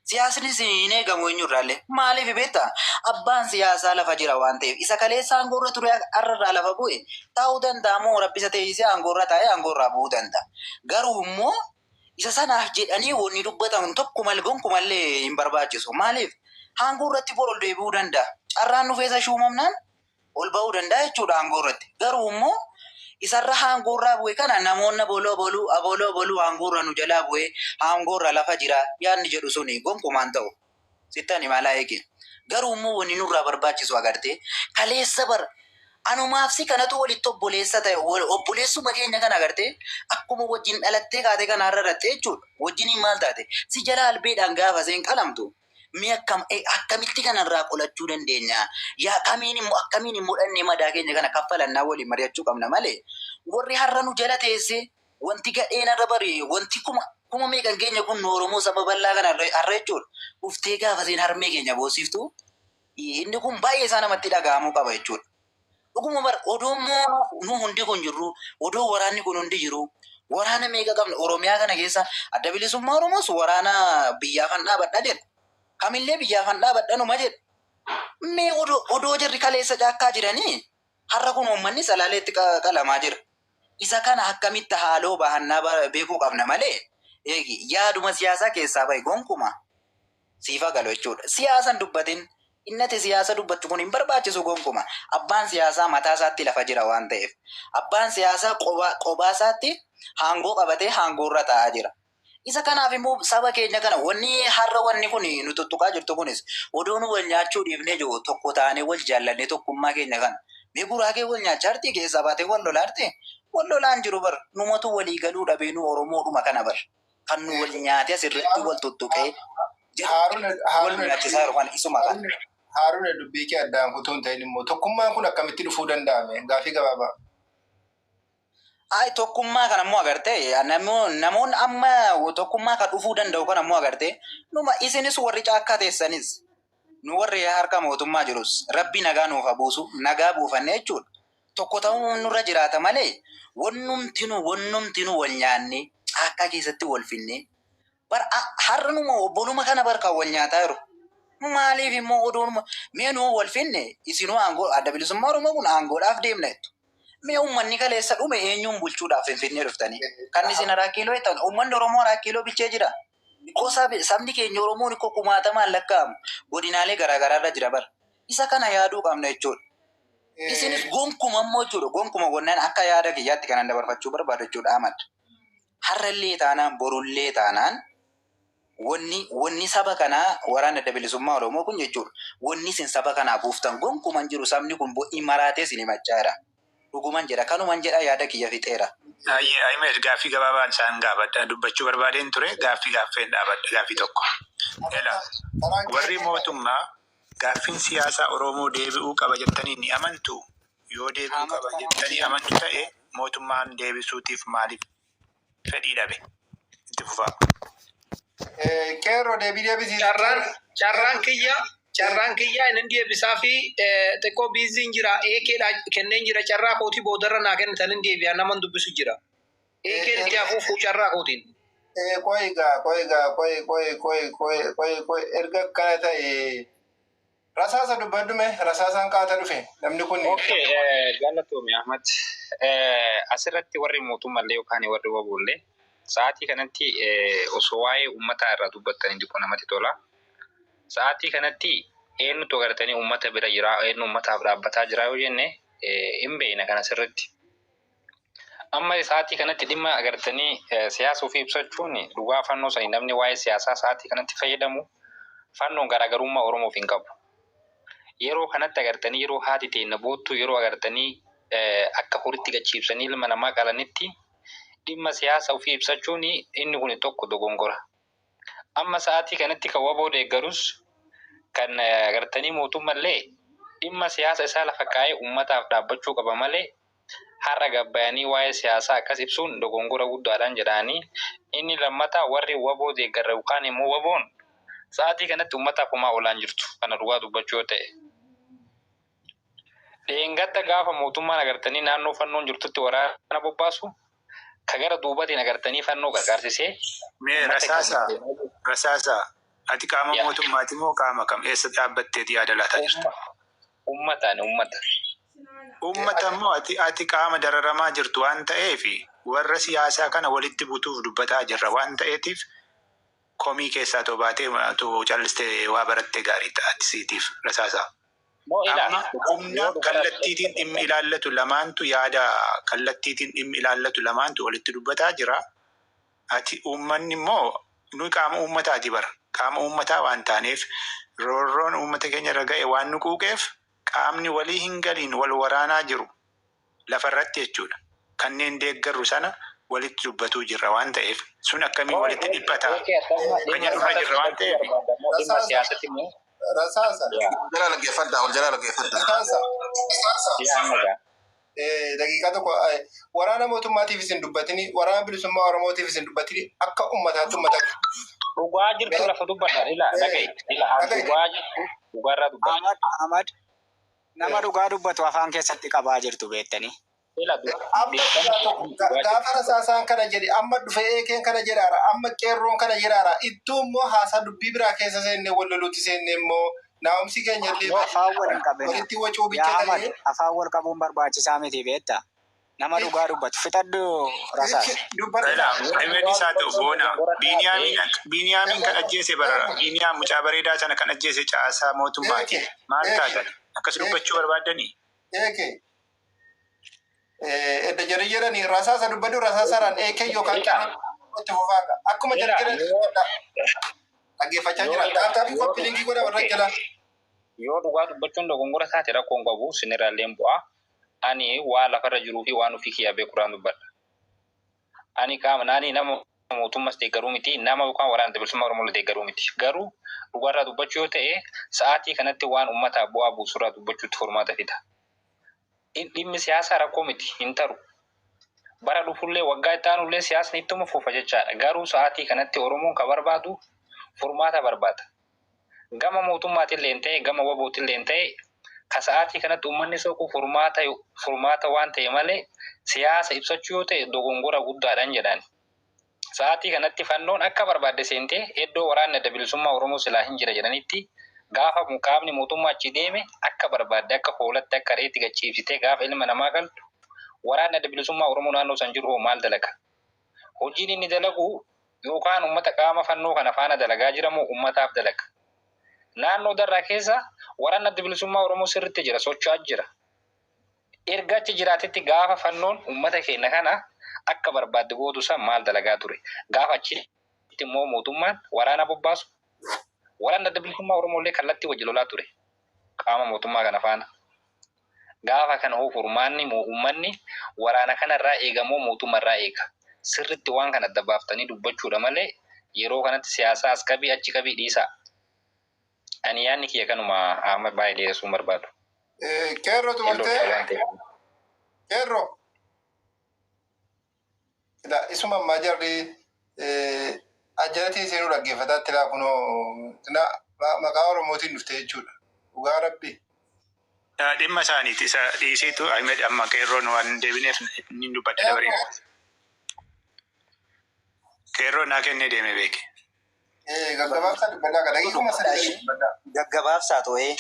Siyaasni hin eegamu eenyurraallee maaliif beektaa? Abbaan siyaasaa lafa jira waan ta'eef isa kaleessa aangoorra ture har'arraa lafa bu'e taa'uu danda'a moo rabbisa teessisee aangoorra taa'ee aangoorraa bu'uu danda'a. Garuu immoo isa sanaaf jedhanii wanni dubbatamu tokkumallee gonkumallee hin barbaachisu. Maaliif? Aangoorratti bor ol deebi'uu danda'a. Carraan dhufeessa shuumamnaan ol ba'uu danda'a jechuudha aangoorratti. Garuu immoo isarra aangoorraa bu'e kana namoonni aboloo aangoorra nu jalaa bu'e aangoorra lafa jira yaadni jedhu suni gonkumaan ta'u. Sittan imalaa eege. Garuu immoo wanni nurraa barbaachisu agartee kaleessa bara anumaaf si kanatu walitti obboleessa ta'e obboleessuma keenya kana agartee akkuma wajjin dhalattee kaatee kana har'arrattee jechuudha. Wajjin maal taate si jala albeedhaan gaafa seen qalamtu. Mee akkamitti kanarraa qolachuu dandeenya? Yaa akkamiin immoo dhannee madaa keenya kana kaffalannaa waliin mari'achuu qabna malee warri har'a nu jala teessee wanti gadheen har'a bari wanti kuma meeqan keenya kun Oromoo saba bal'aa kana har'a jechuudha. Uftee gaafa seen harmee keenya boosiftu inni kun baay'ee isaa namatti dhaga'amuu qaba jechuudha. Dhuguma bara odoo nu hundi kun jirru odoo waraanni kun hundi jiru waraana meeqa qabna Oromiyaa kana keessa adda bilisummaa Oromoos waraana biyyaa kan dhaabadha jedha. Kamillee biyyaa kan dhaabadhanuma jedha. Mee odoo jarri kaleessa caakkaa jiranii har'a kun uummanni salaaleetti qalamaa jira. Isa kana akkamitti haaloo bahannaa beekuu qabna malee yaaduma siyaasaa keessaa bahe gonkuma siifa galu jechuudha. Siyaasan dubbatin innati siyaasa dubbachuu kun hin barbaachisu gonkuma. Abbaan siyaasaa mataa isaatti lafa jira waan ta'eef. Abbaan siyaasaa qobaa isaatti aangoo qabatee aangoorra taa'aa jira. Isa kanaaf immoo saba keenya kana har'a wanni kun nu tuttuqaa jirtu kunis odoo nu wal nyaachuu dhiifnee jiru tokko taanee wal jaallannee tokkummaa keenya kana. Mee guraagee wal nyaachaa jirti keessaa baatee wal lolaarte wal lolaan jiru bar numatu walii galuu dhabee nu Oromoodhuma kana bar kan nu wal nyaatee asirratti wal tuttuqee wal nyaachisaa jiru kana isuma kana. Haaruna dubbii kee addaan kutuu hin ta'in immoo tokkummaan kun akkamitti dhufuu danda'ame gaafii gabaabaa. Tokkummaa kana immoo agartee namoonni amma tokkummaa kan dhufuu danda'u kana immoo agartee numa isinis warri caakkaa teessanis nu warri harka mootummaa jirus rabbi nagaa nuuf buusu nagaa buufannee jechuudha. Tokko ta'uu nurra jiraata malee wannumtinu wal nyaanne caakkaa keessatti wal finne har'a numa obboluma kana barkaan wal nyaataa jiru. Maaliif immoo odoonuma mee nu wal finne isinuu aangoo adda bilisummaa Oromoo kun aangoodhaaf deemna jettu. Mee uummanni kaleessa dhume eenyuun bulchuudhaaf finfinnee dhuftanii? Kan isin Araakiloo jettan uummanni Oromoo Araakiloo bichee jira. Sabni keenya Oromoon ikkoo kumaatamaan lakkaa'amu godinaalee garaagaraarra jira bara. Isa kana yaaduu qabna jechuudha. Isinis gonkuma immoo jechuudha. Gonkuma wannaan akka yaada kiyyaatti kanan dabarfachuu barbaadu jechuudha Ahmad. Har'allee taanaan borullee taanaan wanni saba kanaa waraana adda bilisummaa Oromoo kun jechuudha. Wanni isin saba kanaa buuftan gonkuman jiru sabni kun bo'ii maraatee isin himachaa jira. Dhuguman jedha kanuman jedha yaada kiyya fixeera. Ayimeed gaaffii gabaabaan isaan gaafadha dubbachuu barbaadeen ture gaaffeen dhaabadha gaaffii tokko. Warri mootummaa gaaffiin siyaasaa Oromoo deebi'uu qaba jettanii ni amantu? Yoo deebi'uu qaba jettanii amantu ta'e mootummaan deebisuutiif maaliif fedhii dhabe? Itti fufaa. Qeerroo deebisii. Carraan kiyyaa inni deebisaa fi xiqqoo biiziin jira. Eekeedha kenneen jira. Carraa kootii boodarra naa kennitan hin deebi'a. Naman dubbisu jira. Eekeen itti hafuufuu carraa kootiin. Qoy erga akkana ta'e rasaasa dubbaddume rasaasaan qaata dhufe namni kun. Galatoomii Ahmad. Asirratti warri mootummallee yookaan warri wabuullee sa'aatii kanatti osoo waa'ee uummataa irraa dubbatanii dikko namatti tola. Sa'aatii kanatti eenyutu agartanii uummata bira jira, eenyu uummataaf dhaabbataa jira yoo jenne hin beekna kana sirriitti. Amma sa'aatii kanatti dhimma agartanii siyaasa ofii ibsachuun dhugaa fannoo sanii namni waa'ee siyaasaa sa'aatii kanatti fayyadamu fannoon garaagarummaa Oromoof hin qabu. yeroo kanatti agartanii yeroo haati ta'e boottuu yeroo agartanii akka horitti gachiibsanii ilma namaa qalanitti dhimma siyaasa ofii ibsachuun inni kun tokko dogongora. Amma sa'aatii kanatti kan waboo deeggarus kan agartanii mootummallee dhimma siyaasa isaa lafa kaa'ee uummataaf dhaabbachuu qaba malee har'a gabbayanii waa'ee siyaasaa akkas ibsuun dogongora guddaadhaan jedhanii inni lammataa warri waboo deeggarra yookaan immoo waboon sa'aatii kanatti uummataaf homaa oolaan jirtu kana dhugaa dubbachuu yoo ta'e. Dheengadda gaafa mootummaan agartanii naannoo fannoon jirtutti waraana bobbaasu kagara duubatiin agartanii fannoo gargaarsisee. Mee rasaasaa ati qaama mootummaati moo qaama kam eessa dhaabbatteeti yaada laataa jirtu? Uummata immoo ati qaama dararamaa jirtu waan ta'eef warra siyaasaa kana walitti butuuf dubbataa jirra waan ta'eetiif komii keessaa too baatee too callistee waa barattee gaarii ta'ati siitiif rasaasaa. Amma humna kallattiitiin dhimmi ilaallatu lamaantu yaada kallattiitiin dhimmi ilaallatu lamaantu walitti dubbataa jira. Ati uummanni immoo nuyi qaama uummataati bara. Qaama uummataa waan taaneef roorroon uummata keenya irra ga'e waan nu quuqeef qaamni walii hin galiin wal waraanaa jiru lafarratti jechuudha. Kanneen deeggarru sana walitti dubbatuu jirra waan ta'eef sun akkamiin walitti dhiphataa? Kan jedhurra jirra waan ta'eef. Rasasa. Jala laggeeffadhaa ol jala laggeeffadhaa. Daqiiqaa tokko waraana mootummaatiif isin dubbatini waraana bilisummaa Oromootiif isin dubbatini akka uummataatti uummata. Dhugaa jirtu lafa dubbadha ila dhaga'i dhugaa jirtu dhugaarraa dubbadha. Ahmad nama dhugaa dubbatu afaan keessatti qabaa jirtu beektanii. Gaafa rasaasaan kana jedhe amma dhufee eekeen kana jedhaara amma qeerroon kana jedhaara ittuu immoo haasaa dubbii biraa keessa seenne wal loluutti seenne immoo naa'umsi keenya illee afaan wal hin qabne. walitti wacuu bicha ta'ee afaan wal qabuun barbaachisaa miti beektaa. Nama dhugaa dubbatu fixadhu rasaasa. Himedii isaa ta'u boona Biiniyaamin kan ajjeese bara Biiniyaam mucaa bareedaa sana kan ajjeese caasaa mootummaati. Maal taatan akkas dubbachuu barbaaddanii? Edda jariyerani rasaasa dubbadhu rasaasaraan eekee yookaan itti fufaaga akkuma jariyerani dhaggeeffachaa jira dhaabtaafi qophii linkii godha warra jala. Yoo dhugaa dubbachuun dogongora taate rakkoon qabu sinirraalleen bu'aa. Ani waa lafarra jiruu fi waan ofii kiyyaa beekuraan dubbadha. Ani qaama naani nama mootummaas deeggaruu miti nama yookaan waraana bilisummaa Oromoo deeggaruu miti. Garuu dhugaarraa dubbachuu yoo ta'e sa'aatii kanatti waan uummataaf bu'aa buusurraa dubbachuutti furmaata fida. Dhimmi siyaasaa rakkoo miti hin taru. Bara dhufullee waggaa itti aanullee siyaasni ittuma fufa jechaadha. Garuu sa'aatii kanatti Oromoon kan barbaadu furmaata barbaada. Gama mootummaatillee hin ta'e gama wabootillee hin ta'e ka sa'aatii kanatti uummanni soquu furmaata waan ta'e malee siyaasa ibsachuu yoo ta'e dogongora guddaadhaan jedhan. Sa'aatii kanatti fannoon akka barbaadde seentee iddoo waraanni adda bilisummaa Oromoo silaa hin jira jedhanitti gaafa qaamni mootummaa achi deeme akka barbaadde akka hoolatti akka reetti gachiibsitee gaafa ilma namaa galtu waraanni adda bilisummaa Oromoo naannoo san jiru maal dalaga? Hojiin inni dalagu yookaan uummata qaama fannoo kana faana dalagaa jiramoo uummataaf dalaga? Naannoo darraa keessa waraanni adda bilisummaa Oromoo sirriitti jira socho'aa jira. Erga achi jiraatetti gaafa fannoon uummata keenya kana akka barbaadde gootu san maal dalagaa ture? Gaafa achitti immoo mootummaan waraana bobbaasu waraanni adda bilisummaa Oromoo illee kallattii wajji lolaa ture qaama mootummaa kana faana. Gaafa kana hoo furmaanni uummanni waraana kanarraa eegamoo mootummaarraa eega. Sirriitti waan kana adda baaftanii dubbachuudha malee yeroo kanatti siyaasaa as qabii achi qabii dhiisaa. Ani yaadni kiyya kanuma amma baay'ee dheeressuu barbaadu. Qeerroo tumurtee qeerroo isuma ammaa jarri ajjalatii seenuu dhaggeeffataatti laa kunoo maqaa Oromootiin dhufte jechuudha. Dhugaa rabbi. Dhimma isaaniiti isa dhiisiitu Ahmed amma qeerroon waan deebineef ni dubbadde dabareera. Qeerroon naa kennee deeme beeke. Gaggabaabsaa dubbaddaa kan dhagiikuma sadii dubbaddaa. Gaggabaabsaa ta'ee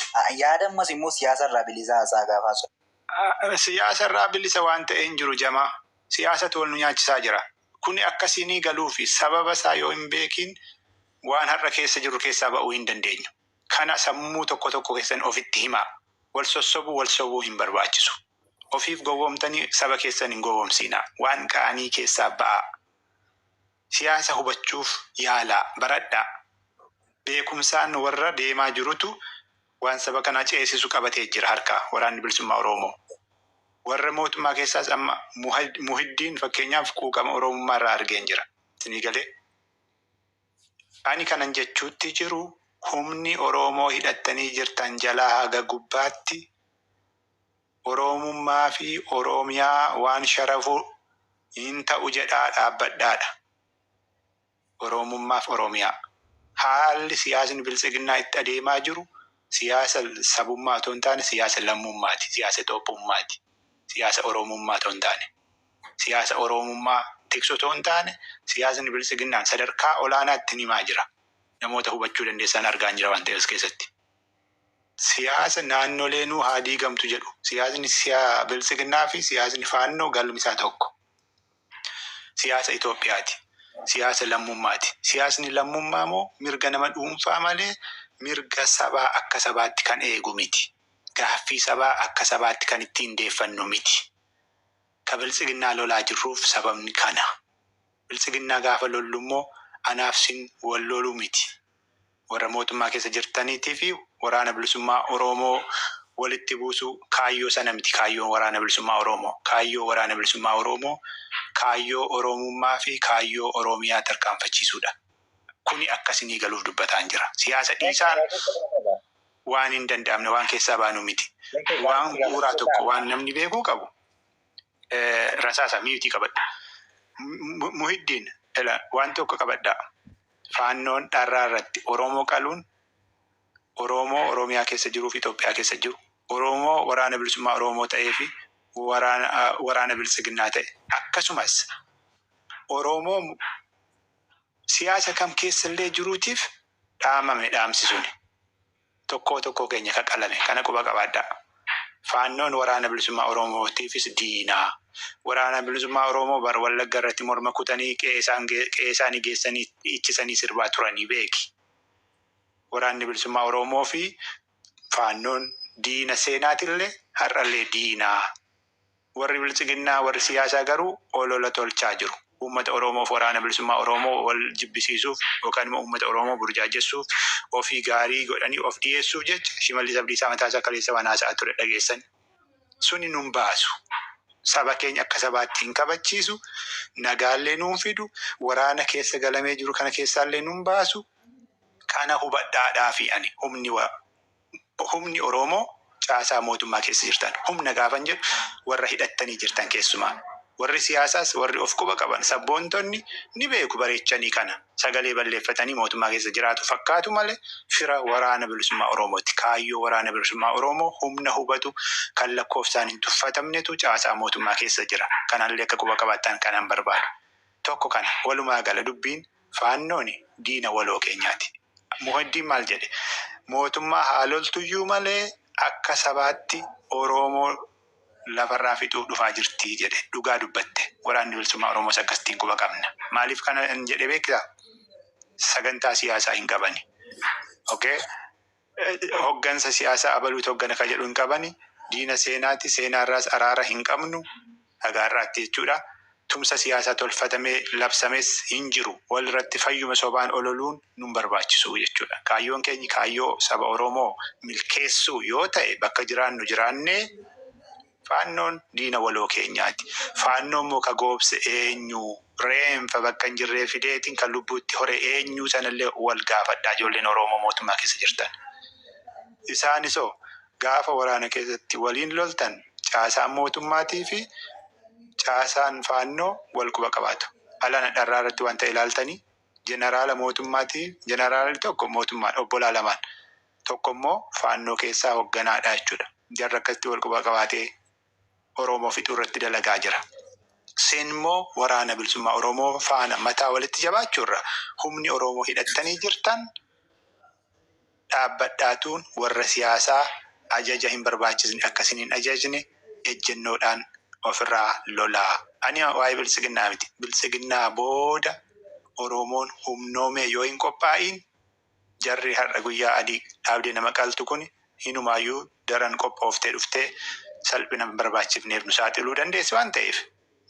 yaada ammas immoo siyaasarraa bilisa haasaa gaafaasu. Siyaasarraa bilisa waan ta'e hin jiru jamaa. Siyaasatu wal nu nyaachisaa jira. Kuni akkasiinii galuu fi sababa isaa yoo hin beekin waan har'a keessa jiru keessaa ba'uu hin dandeenyu. Kana sammuu tokko tokko keessan ofitti himaa. Wal sossobuu wal sobuu hin barbaachisu. Ofiif gowwoomtanii saba keessan hin gowwoomsiinaa. Waan qaanii keessaa ba'aa. Siyaasa hubachuuf yaalaa baradhaa. Beekumsaan warra deemaa jirutu waan saba kanaa ceesisu qabatee jira harkaa waraanni bilisummaa Oromoo. Warra mootummaa keessaas amma Muhiddiin fakkeenyaaf quuqama Oromummaa irraa argeen jira. Isinii galee. Ani kanan jechuutti jiru humni Oromoo hidhattanii jirtan jalaa haga gubbaatti Oromummaa fi Oromiyaa waan sharafu hin ta'u jedhaa dhaabbadhaadha. Oromummaa fi Oromiyaa. Haalli siyaasni bilisiginnaa itti adeemaa jiru siyaasa sabummaa otoo hin taane siyaasa lammummaati, siyaasa Itoophiummaati, siyaasa Oromummaa otoo hin taane, siyaasa Oromummaa tiksu otoo hin taane siyaasni bilisiginnaan sadarkaa olaanaatti himaa jira. Namoota hubachuu dandeessan argaan jira waan ta'es keessatti. Siyaasa naannoleenuu haa diigamtu jedhu. Siyaasni bilisiginnaa fi siyaasni faannoo galmisaa tokko. Siyaasa Itoophiyaati. Siyaasa lammummaati. Siyaasni lammummaa moo mirga nama dhuunfaa malee mirga sabaa akka sabaatti kan eegu miti. Gaaffii sabaa akka sabaatti kan ittiin deeffannu miti. Ka bilisiginnaa lolaa jirruuf sababni kana. Bilisiginnaa gaafa lollu immoo anaaf sin wal loluu miti. Warra mootummaa keessa jirtaniitii fi waraana bilisummaa Oromoo walitti buusu kaayyoo sana miti. Kaayyoo waraana bilisummaa Oromoo. Kaayyoo waraana bilisummaa Oromoo kaayyoo Oromummaa fi kaayyoo Oromiyaa tarkaanfachiisuudha. Kuni akkasinii galuuf dubbataan jira. Siyaasa dhiisaan waan hin danda'amne waan keessaa baanu miti. Waan bu'uuraa tokko waan namni beekuu qabu rasaasa miitii qabadha. Muhiddiin waan tokko qabadha. Faannoon dharraa irratti Oromoo qaluun Oromoo Oromiyaa keessa jiruu fi Itoophiyaa keessa jiru. Oromoo waraana bilisummaa Oromoo ta'ee fi waraana bilisiginnaa ta'e. Akkasumas Oromoo siyaasa kam keessa illee jiruutiif dhaamame dhaamsisuun tokko keenya ka qalame kana quba qabaadhaa. Faannoon waraana bilisummaa Oromootiifis diinaa. Waraana bilisummaa Oromoo bar Wallagga irratti morma kutanii qe'ee geessanii iccisanii sirbaa turanii beeki. Waraanni bilisummaa Oromoo fi faannoon diina seenaatillee har'allee diinaa. Warri bilisiginnaa warri siyaasaa garuu olola tolchaa jiru. Uummata Oromoof waraana bilisummaa Oromoo wal jibbisiisuuf yookaan immoo uummata Oromoo burjaajessuuf ofii gaarii godhanii of dhiyeessuuf jecha Shimallis Abdiisaa mataasaa kaleessa waan haasa'aa ture dhageessan. Suni nun baasu. Saba keenya akka sabaatti hin kabachiisu. Nagaallee nuun fidu. Waraana keessa galamee jiru kana keessaallee nun baasu. Kana hubadhaadhaa fi ani humni Oromoo caasaa mootummaa keessa jirtan. Humna gaafan jedhu warra hidhattanii jirtan keessumaa. Warri siyaasaas warri of quba qaban sabboontonni ni beeku bareechanii kana. Sagalee balleeffatanii mootummaa keessa jiraatu fakkaatu malee fira waraana bilisummaa Oromooti. Kaayyoo waraana bilisummaa Oromoo humna hubatu kan lakkoofsaan hin tuffatamnetu caasaa mootummaa keessa jira. Kanallee akka quba qabaattan kanan barbaadu. Tokko kana walumaa gala dubbiin faannooni diina waloo keenyaati. Muhiddiin maal jedhe? Mootummaa haaloltuyyuu malee akka sabaatti Oromoo lafarraa fixuuf dhufaa jirti jedhe. Dhugaa dubbatte. Waraanni bilisummaa Oromoos akkasitiin quba qabna. Maaliif kana jedhe beektaa? Sagantaa siyaasaa hin qabani. Okay? Hoggansa siyaasaa abaluutu hoggana ka jedhu hin qabani. Diina seenaati. Seenaarraas araara hin qabnu. Dhagaarraatti jechuudha. Tumsa siyaasaa tolfatamee labsames hin jiru. Walirratti fayyuma sobaan ololuun nun barbaachisu jechuudha. Kaayyoon keenya kaayyoo saba Oromoo milkeessuu yoo ta'e bakka jiraannu jiraannee faannoon diina waloo keenyaati. Faannoon immoo ka goobse eenyu reenfa bakka hin jirree fideetiin kan lubbuutti hore eenyu sanallee wal gaafadhaa ijoolleen Oromoo mootummaa keessa jirtan. Isaanisoo gaafa waraana keessatti waliin loltan caasaan mootummaatii fi caasaan faannoo wal quba qabaatu. Alana dharraa irratti wanta ilaaltanii jeneraala mootummaatii jeneraalli tokko mootummaan obbolaa lamaan tokko immoo faannoo keessaa hogganaadha jechuudha. Jarri akkasitti wal quba qabaatee Oromoo fixuu irratti dalagaa jira. Sen immoo waraana bilisummaa Oromoo faana mataa walitti jabaachuurra humni Oromoo hidhattanii jirtan dhaabbadhaatuun warra siyaasaa ajaja hin barbaachisne akkasiin hin ajajne ejjennoodhaan ofirraa lolaa. Ani waa'ee bilisiginnaa miti. Bilisiginnaa booda Oromoon humnoomee yoo hin qophaa'in jarri har'a guyyaa adii dhaabdee nama qaltu kun hinumaayyuu daran qophooftee dhuftee salphina barbaachifneef nu saaxiluu dandeessi waan ta'eef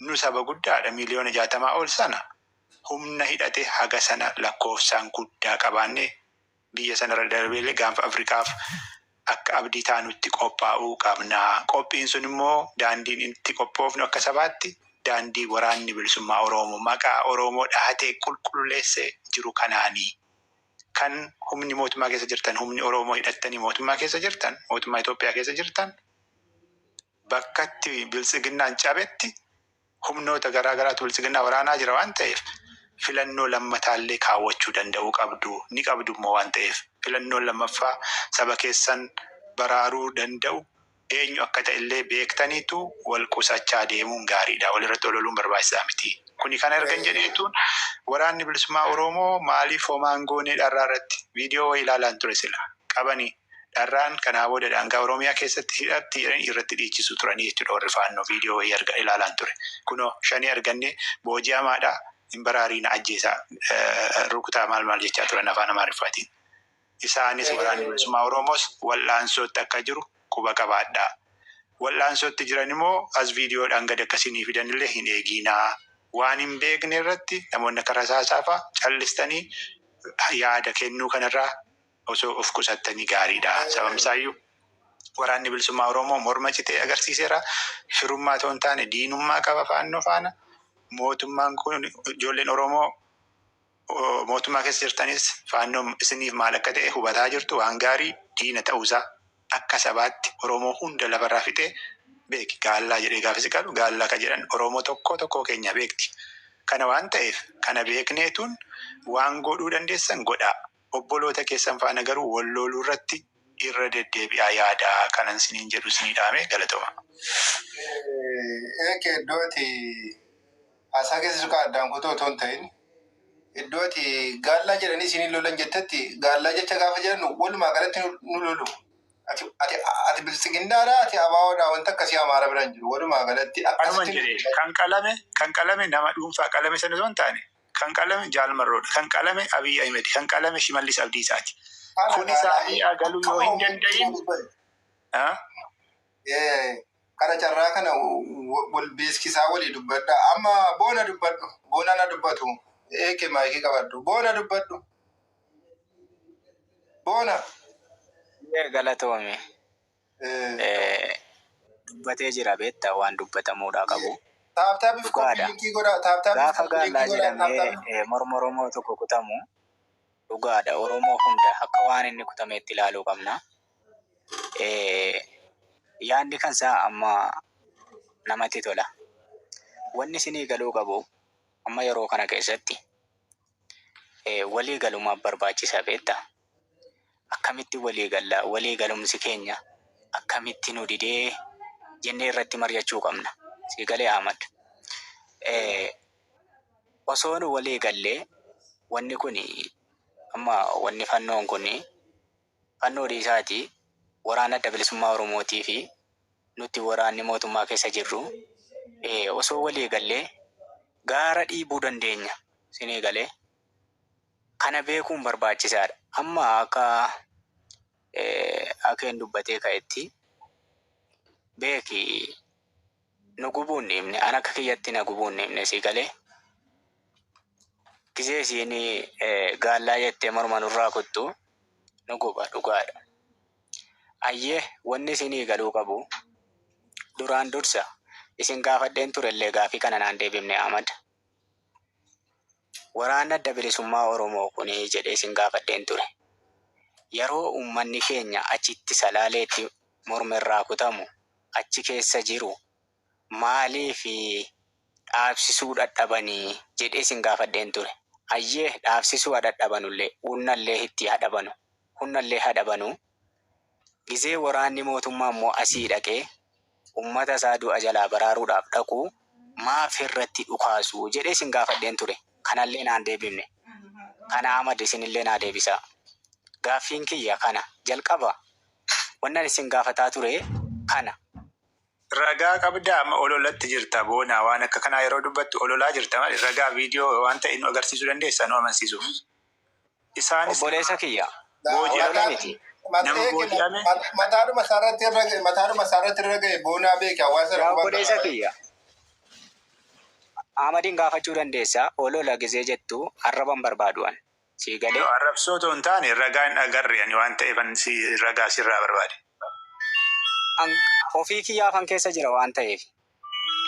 nu saba guddaadha miliyoona 60 ol sana humna hidhate haga sana lakkoofsaan guddaa qabaannee biyya sanarra darbeellee gaanfa Afrikaaf akka abdii taanutti qophaa'uu qabna. Qophiin sun immoo daandiin itti qophoofnu akka sabaatti daandii waraanni bilisummaa Oromoo maqaa Oromoo dhahatee qulqulleessee jiru kanaanii. Kan humni mootummaa keessa jirtan, humni Oromoo hidhattanii mootummaa keessa jirtan, mootummaa Itoophiyaa keessa jirtan, bakka itti biltsiginnaan cabetti humnoota garaagaraatu biltsiginnaa waraanaa jira waan ta'eef filannoo lammataallee kaawwachuu danda'uu qabdu. Ni qabdu immoo waan ta'eef filannoon lammaffaa saba keessan baraaruu danda'u eenyu akka ta'ellee beektaniitu wal qusachaa deemuun gaariidha. Walirratti ololuun barbaachisaa miti. Kuni kan argan jedheetuun waraanni bilisummaa Oromoo maaliif homaan goonee dharraa irratti viidiyoo ilaalaan ture sila qabanii dharraan kanaa booda daangaa Oromiyaa keessatti hidhatti irratti dhiichisu turanii jechuudha. Warri faannoo viidiyoo ilaalaan ture. Kunoo shanii arganne booji'amaadha. Hin baraariina ajjeesaa rukutaa maal jechaa turan afaan Amaariffaatiin. Isaanis waraanni bilisummaa Oromoos wal'aansootti akka jiru quba qabaadhaa. Wal'aansootti jiran immoo as viidiyoodhaan gad akkasiin fidanillee hin eeginaa. Waan hin beekne irratti namoonni akka rasaasaafaa callistanii yaada kennuu kanarraa osoo of qusattanii gaariidha. Sababnisaayyuu waraanni bilisummaa Oromoo morma citee agarsiiseera. Firummaa ta'uu hin taane diinummaa qaba faannoo faana. Mootummaan kun ijoolleen Oromoo mootummaa keessa jirtanis faannoon isiniif maal akka ta'e hubataa jirtu. Waan gaarii diina ta'uusaa akka sabaatti Oromoo hunda lafarraa fixee beeki. Gaallaa jedhee gaafa si qalu gaallaa ka jedhan Oromoo tokko keenya beekti. Kana waan ta'eef kana beekneetuun waan godhuu dandeessan godhaa. Obboloota keessan faana garuu wallooluu irratti irra deddeebi'aa yaadaa. Kanan siniin jedhu sinii dhaame galatoma. Iddooti haasaa keessa suqa addaan kutoo otoo hin ta'in iddooti gaallaa jedhanii isiniin lolan jettetti gaallaa jecha gaafa jedhan walumaa galatti nu lolu. Ati biltsiginnaadha ati abaawoodha wanta akkasii Amaara biraan jiru walumaa galatti akkasitti kan qalame nama dhuunfaa qalame sana osoo hin taane kan qalame Jaal Marroodha, kan qalame Abiy Ahmed, kan qalame Shimallis Abdiisaati. Kun isaanii agaluu yoo hin danda'in kana carraa kana wal beeskisaa walii dubbadha. Amma boona dubbadhu, boona na dubbatu. Eeke maayikii qabadhu, boona dubbadhu. Boona. Galatoome. Dubbatee jira beektaa waan dubbatamuudha qabu. Gaafa gaallaa jedhamee morma Oromoo tokko kutamu dhugaadha. Oromoo hunda akka waan inni kutameetti ilaaluu qabna. Yaadni kan isaa amma namatti tola. Wanni isinii galuu qabu amma yeroo kana keessatti walii galumaaf barbaachisaa beektaa. Akkamitti walii galumsi keenya akkamitti nu didee jennee irratti mari'achuu qabna. Siigalee Ahmad. Osoo nu walii gallee wanni kuni amma wanni fannoon kuni fannoo dhiisaati waraana adda bilisummaa Oromootii fi nuti waraanni mootummaa keessa jirru osoo walii gallee gaara dhiibuu dandeenya. Sinii galee kana beekuun barbaachisaadha. Amma akka hin dubbatee ka'etti beeki nu gubuun dhimne an akka kiyyatti na gubuun dhimne si galee gisee isiin gaallaa jettee morma nurraa kuttu nu guba dhugaadha. Ayyee wanni isinii galuu qabu duraan dursa isin gaafadheen turellee gaafii kana naan deebifne Ahmad. Waraana adda bilisummaa Oromoo kuni jedhee isin gaafadheen ture. Yeroo uummanni keenya achitti salaaleetti morma irraa kutamu achi keessa jiru maaliif dhaabsisuu dadhabanii jedhee isin gaafadheen ture. Ayyee dhaabsisuu dadhabanullee humnallee itti hadhabanu. Humnallee hadhabanu. Gisee waraanni mootummaa immoo asii dhaqee uummata isaa du'a jalaa baraaruudhaaf dhaqu maaf irratti dhukaasu jedhee isin gaafadheen ture. Kanallee naan deebifne. Kana Ahmad isinillee naa deebisaa. Gaaffiin kiyya kana jalqaba wannan isin gaafataa ture kana. Ragaa qabdaa amma ololatti jirta boona waan akka kanaa yeroo dubbattu ololaa jirta malee ragaa viidiyoo waan ta'e nu agarsiisuu dandeessa nu amansiisuuf. Isaanis obboleessa kiyya. Booji'ame miti. Nama booji'ame. Mataadhuma isaarratti irra ga'e boonaa beeki hawaasa irra obboleessa kiyya. Ahmadiin gaafachuu dandeessa olola gisee jettu arraban barbaadu'an. sii galee. Arrabsoo otoo hin taane ragaan agarre ani waan ta'eefan ragaa sirraa barbaade. Ofii kiyyaafan keessa jira waan ta'eef.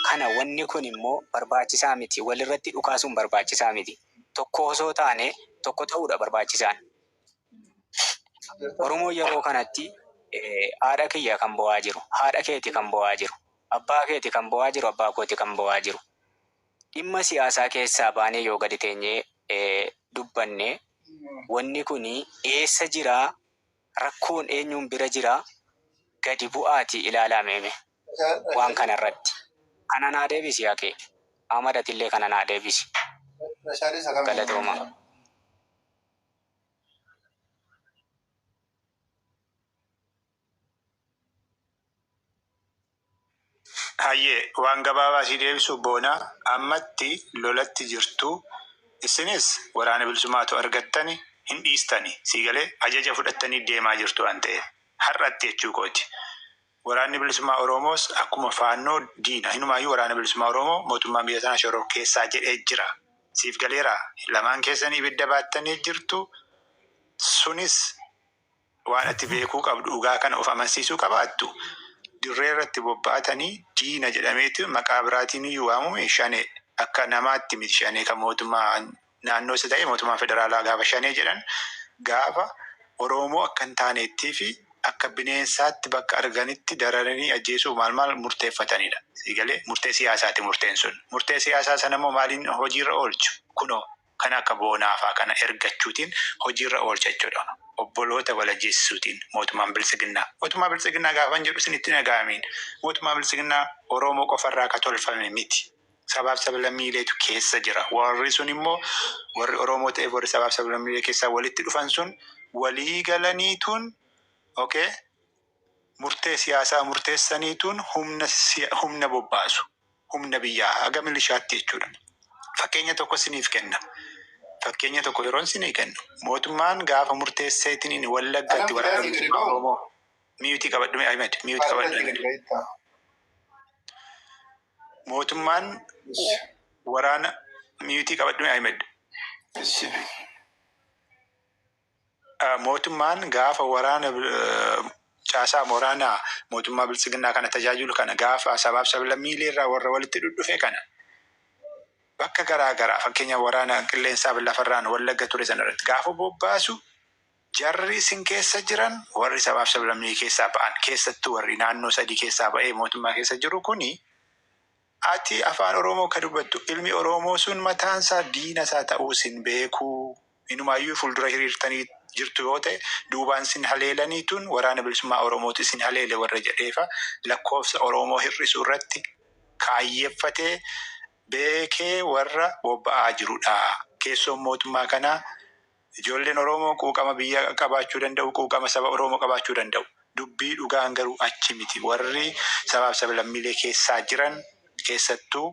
Kana wanni kun immoo barbaachisaa miti. Walirratti dhukaasuun barbaachisaa miti. Tokko osoo taane tokko ta'uudha barbaachisaan. Oromoo yeroo kanatti haadha kiyya kan bo'aa jiru, haadha keeti kan bo'aa jiru, abbaa keeti kan bo'aa jiru, abbaa kooti kan bo'aa jiru. Dhimma siyaasaa keessaa baanee yoo gadi teenyee dubbanne wanni kun eessa jiraa? Rakkoon eenyuun bira jiraa? Gadi bu'aati ilaalaa meeme waan kanarratti. Kana naa deebisi akee. Amadatillee kana naa deebisi. Galatooma. Hayyee waan gabaabaa si deebisu boona ammatti lolatti jirtu isinis waraana bilisummaatu argattani hin dhiistani sii galee ajaja fudhattanii deemaa jirtu waan ta'eef har'atti jechuu kooti. Waraanni bilisummaa Oromoos akkuma faannoo diina hinumaayyuu waraana bilisummaa Oromoo mootummaa biyya sanaa shoroo keessaa jedhee jira. Siif galeera lamaan keessanii ibidda baattanii jirtu sunis waan ati beekuu qabdu dhugaa kana of amansiisuu qabaattu. Dirree irratti bobba'atanii diina jedhameetu maqaa biraatiin iyyuu waamame shanee akka namaatti miti shanee kan mootummaa naannoo isa ta'e mootummaa federaalaa gaafa shanee jedhan gaafa Oromoo akka hin taaneettii fi akka bineensaatti bakka arganitti dararanii ajjeesuu maal murteeffatanidha. Sigalee murtee siyaasaati murteen sun. Murtee siyaasaa sana immoo maaliin hojiirra oolchu? Kunoo kan akka boonaafaa kana ergachuutiin hojiirra oolcha jechuudha. Obboloota wal ajjeesisuutiin mootummaan bilisiginnaa. Mootummaa bilisiginnaa gaafan jedhu isinitti dhaga'amiin. Mootummaa bilisiginnaa Oromoo qofarraa akka tolfame miti. Sabaaf sablammiileetu keessa jira. Warri sun immoo warri Oromoo ta'e warri sabaaf sablammiilee keessaa walitti dhufan sun walii galaniituun murtee siyaasaa murteessaniituun humna bobbaasu. Humna biyyaa haga milishaatti jechuudha. Fakkeenya tokko isiniif kenna. Fakkeenya tokko yeroon isinii kennu. Mootummaan gaafa murteesseetiin Wallaggatti waraana bilisummaa Oromoo miyuutii qabadhume Ahmed miyuutii qabadhume. Mootummaan waraana miyuutii qabadhume Ahmed. Mootummaan gaafa waraana caasaa waraanaa mootummaa bilisiginnaa kana tajaajilu kana gaafa sabaaf sablammiilee irraa warra walitti dhudhufe kana bakka garaagaraa fakkeenya waraana qilleensaa lafarraan Wallagga ture sanarratti gaafa bobbaasu jarri isin keessa jiran warri sabaaf sablammiilee keessaa ba'an keessattuu warri naannoo sadii keessaa ba'ee mootummaa keessa jiru kuni ati afaan Oromoo ka dubbattu ilmi Oromoo sun mataansaa diina isaa ta'uu sin beekuu inumaayyuu fuuldura hiriirtanii jirtu yoo ta'e duubaan sin haleelaniituun waraana bilisummaa Oromooti sin haleele warra jedheefa lakkoofsa Oromoo hir'isuu irratti kaayyeeffatee beekee warra bobba'aa jirudha. Keessoon mootummaa kanaa ijoolleen Oromoo quuqama biyya qabaachuu danda'u, quuqama saba Oromoo qabaachuu danda'u. Dubbii dhugaan garuu achi miti. Warri sabaaf sablammiilee keessaa jiran keessattuu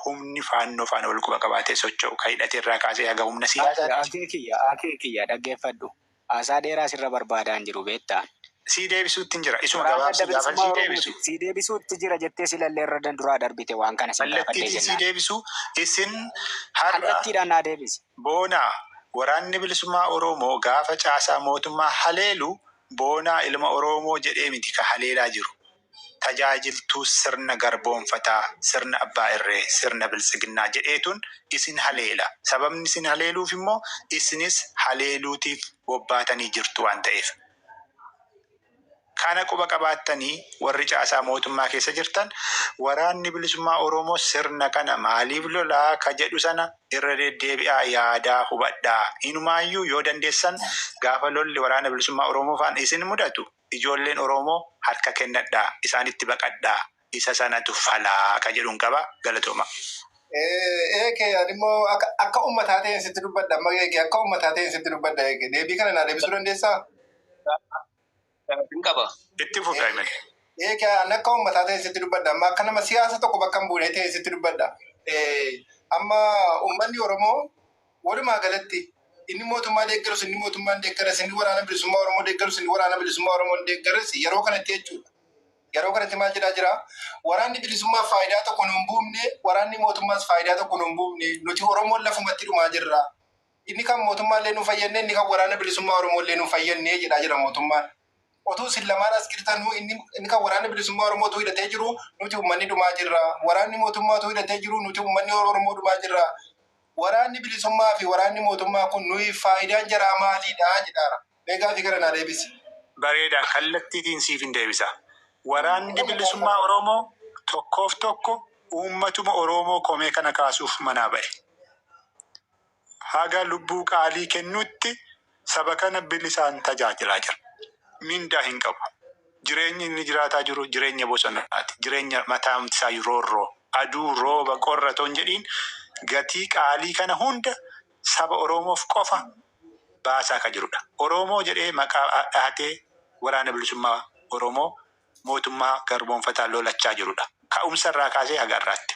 humni faannoo faana wal quba qabaatee socho'u kan hidhateerraa kaasee haga humna siyaasaatti. Akee kiyya dhaggeeffadhu. Haasaa dheeraa sirra barbaadaan jiru beektaa. Sii deebisuutti hin jira. Isuma gabaabsi gaafa sii deebisu. Sii deebisuutti jira jettee silallee irra duraa darbite waan kana sin gaafadhee jennaan. Sii deebisu isin kallattiidhaan naa deebisi. Boonaa waraanni bilisummaa Oromoo gaafa caasaa mootummaa haleelu boonaa ilma Oromoo jedhee miti ka haleelaa jiru. Tajaajiltuu sirna garboonfataa, sirna abbaa irree, sirna bilisiginnaa jedheetuun isin haleela. Sababni isin haleeluuf immoo isinis haleeluutiif bobbaatanii jirtu waan ta'eef. Kana quba qabaattanii warri caasaa mootummaa keessa jirtan waraanni bilisummaa Oromoo sirna kana maaliif lolaa ka jedhu sana irra deddeebi'aa yaadaa hubadhaa. Inumaayyuu yoo dandeessan gaafa lolli waraana bilisummaa Oromoo faan isin mudatu ijoolleen Oromoo harka kennadhaa isaanitti baqadhaa isa sanatu falaa ka jedhuun qaba galatooma. Immoo akka uummataa ta'een sitti dubbadha. Amma akka uummataa ta'een sitti dubbadha. Deebii kana naa deebisuu dandeessaa? Qaba. Itti fufaa himee. Akka uummataa ta'een sitti dubbadha. Amma akka nama siyaasa tokko bakka hin buune ta'een sitti dubbadha. Amma uummanni Oromoo walumaa galatti inni mootummaa deeggarus inni mootummaan deeggaras inni waraana bilisummaa Oromoo deeggarus inni waraana bilisummaa Oromoo deeggaras yeroo kanatti jechuudha. Yeroo kanatti maal jedhaa jira? Waraanni bilisummaa faayidaa tokko nu hin buufne, waraanni mootummaas faayidaa tokko nu hin buufne, nuti Oromoon lafumatti dhumaa jirra. Inni kan mootummaallee nu fayyannee inni kan waraana bilisummaa Oromoolee nu fayyannee jira mootummaan. Otuu isin lamaan as jirtanuu inni kan waraana bilisummaa Oromootu hidhatee jiru nuti uummanni dhumaa jirra. Waraanni mootummaatu hidhatee jiru nuti uummanni Oromoo dhumaa jirra. Waraanni bilisummaa fi waraanni mootummaa kun nuyi faayidaan jaraa maaliidha jedhaara. Meegaa fi gara naa deebisi. Bareeda kallattiitiin siif hin deebisa. Waraanni bilisummaa Oromoo tokkoof tokko uummatuma Oromoo komee kana kaasuuf manaa ba'e. Haga lubbuu qaalii kennutti saba kana bilisaan tajaajilaa jira. Mindaa hin qabu. Jireenyi inni jiraataa jiru jireenya bosonaati. Jireenya mataan isaa roorroo. Aduu rooba qorra toon jedhiin gatii qaalii kana hunda saba Oromoof qofa baasaa ka jirudha. Oromoo jedhee maqaa dhahatee waraana bilisummaa Oromoo mootummaa garboonfataa lolachaa jirudha. Ka'umsa irraa kaasee haga irraatti.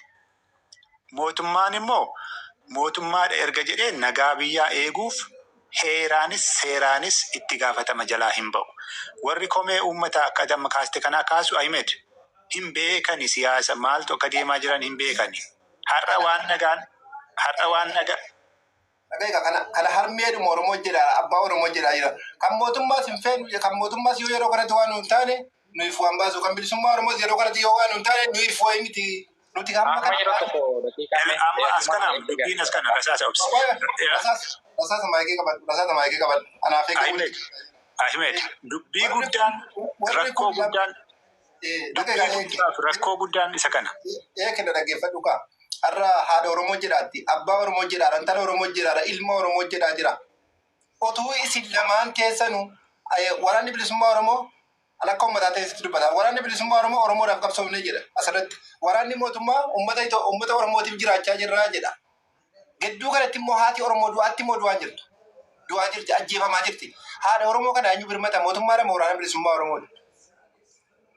Mootummaan immoo mootummaadha erga jedhee nagaa biyyaa eeguuf heeraanis seeraanis itti gaafatama jalaa hin ba'u. Warri komee uummataa akka damma kaaste kanaa kaasu Ahmed hin beekani siyaasa maaltu akka deemaa jiran hin beekani. Har'a waan nagaa. Kana harmeedhuma Oromoo jedha abbaa Oromoo jedha jira. Kan mootummaas hin feenu kan mootummaas yoo yeroo kanatti waan nuun taane nuyi fuudhan baasu kan bilisummaa Oromoos yeroo kanatti yoo waan nuun taane nuyi fuudhan miti. Nuti hamma kana. Amma as kana dubbiin as kana rasaasa obsi. Rasaasa maayikii qaban. Anaaf eegamu. Ahmed dubbii guddaan rakkoo guddaan isa kana. Kenna dhaggeeffadhu kaa. Har'a haadha Oromoo jedhaatti, abbaa Oromoo jedhaadha, intala Oromoo jedhaadha, ilma Oromoo jedhaa jira. Otuu isin lamaan keessanuu waraanni bilisummaa Oromoo akka uummataa ta'etti dubbata. Waraanni bilisummaa Oromoo Oromoodhaaf qabsoofnee jedha asirratti. Waraanni mootummaa uummata Oromootiif jiraachaa jirra jedha. Gidduu kanatti immoo haati Oromoo du'aatti immoo du'aa jirtu. Du'aa jirti, ajjeefamaa jirti. Haadha Oromoo kana eenyu birmata mootummaadha waraana bilisummaa Oromooti.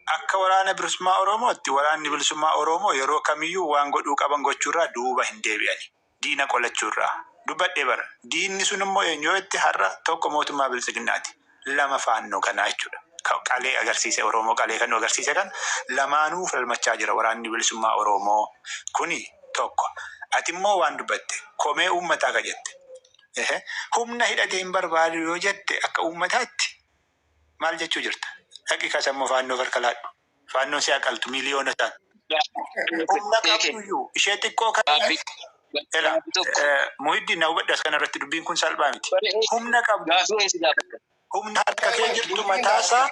Akka waraana bilisummaa Oromootti waraanni bilisummaa Oromoo yeroo kamiyyuu waan godhuu qaban gochuurraa duuba hin deebi'ani. Diina qolachuurraa. Dubbadhee bara. Diinni sun immoo eenyootti har'a tokko mootummaa bilisiginnaati. Lama faannoo kanaa jechuudha. Qalee agarsiise Oromoo qalee kan nu agarsiise kan lamaanuu falmachaa jira waraanni bilisummaa Oromoo. Kuni tokko. Ati immoo waan dubbatte komee uummataa ka jette. Humna hidhatee hin barbaadu yoo jette akka uummataatti maal jechuu jirta? Dhaqi kasammoo faannoo farka laadhu. Faannoon si haqaltu miliyoona ta'an. Humna qabduyyuu ishee xiqqoo kan Muhiddin na hubadhu as kanarratti dubbiin kun salphaa miti. Humna qabdu. Humna harka kee jirtu mataasaa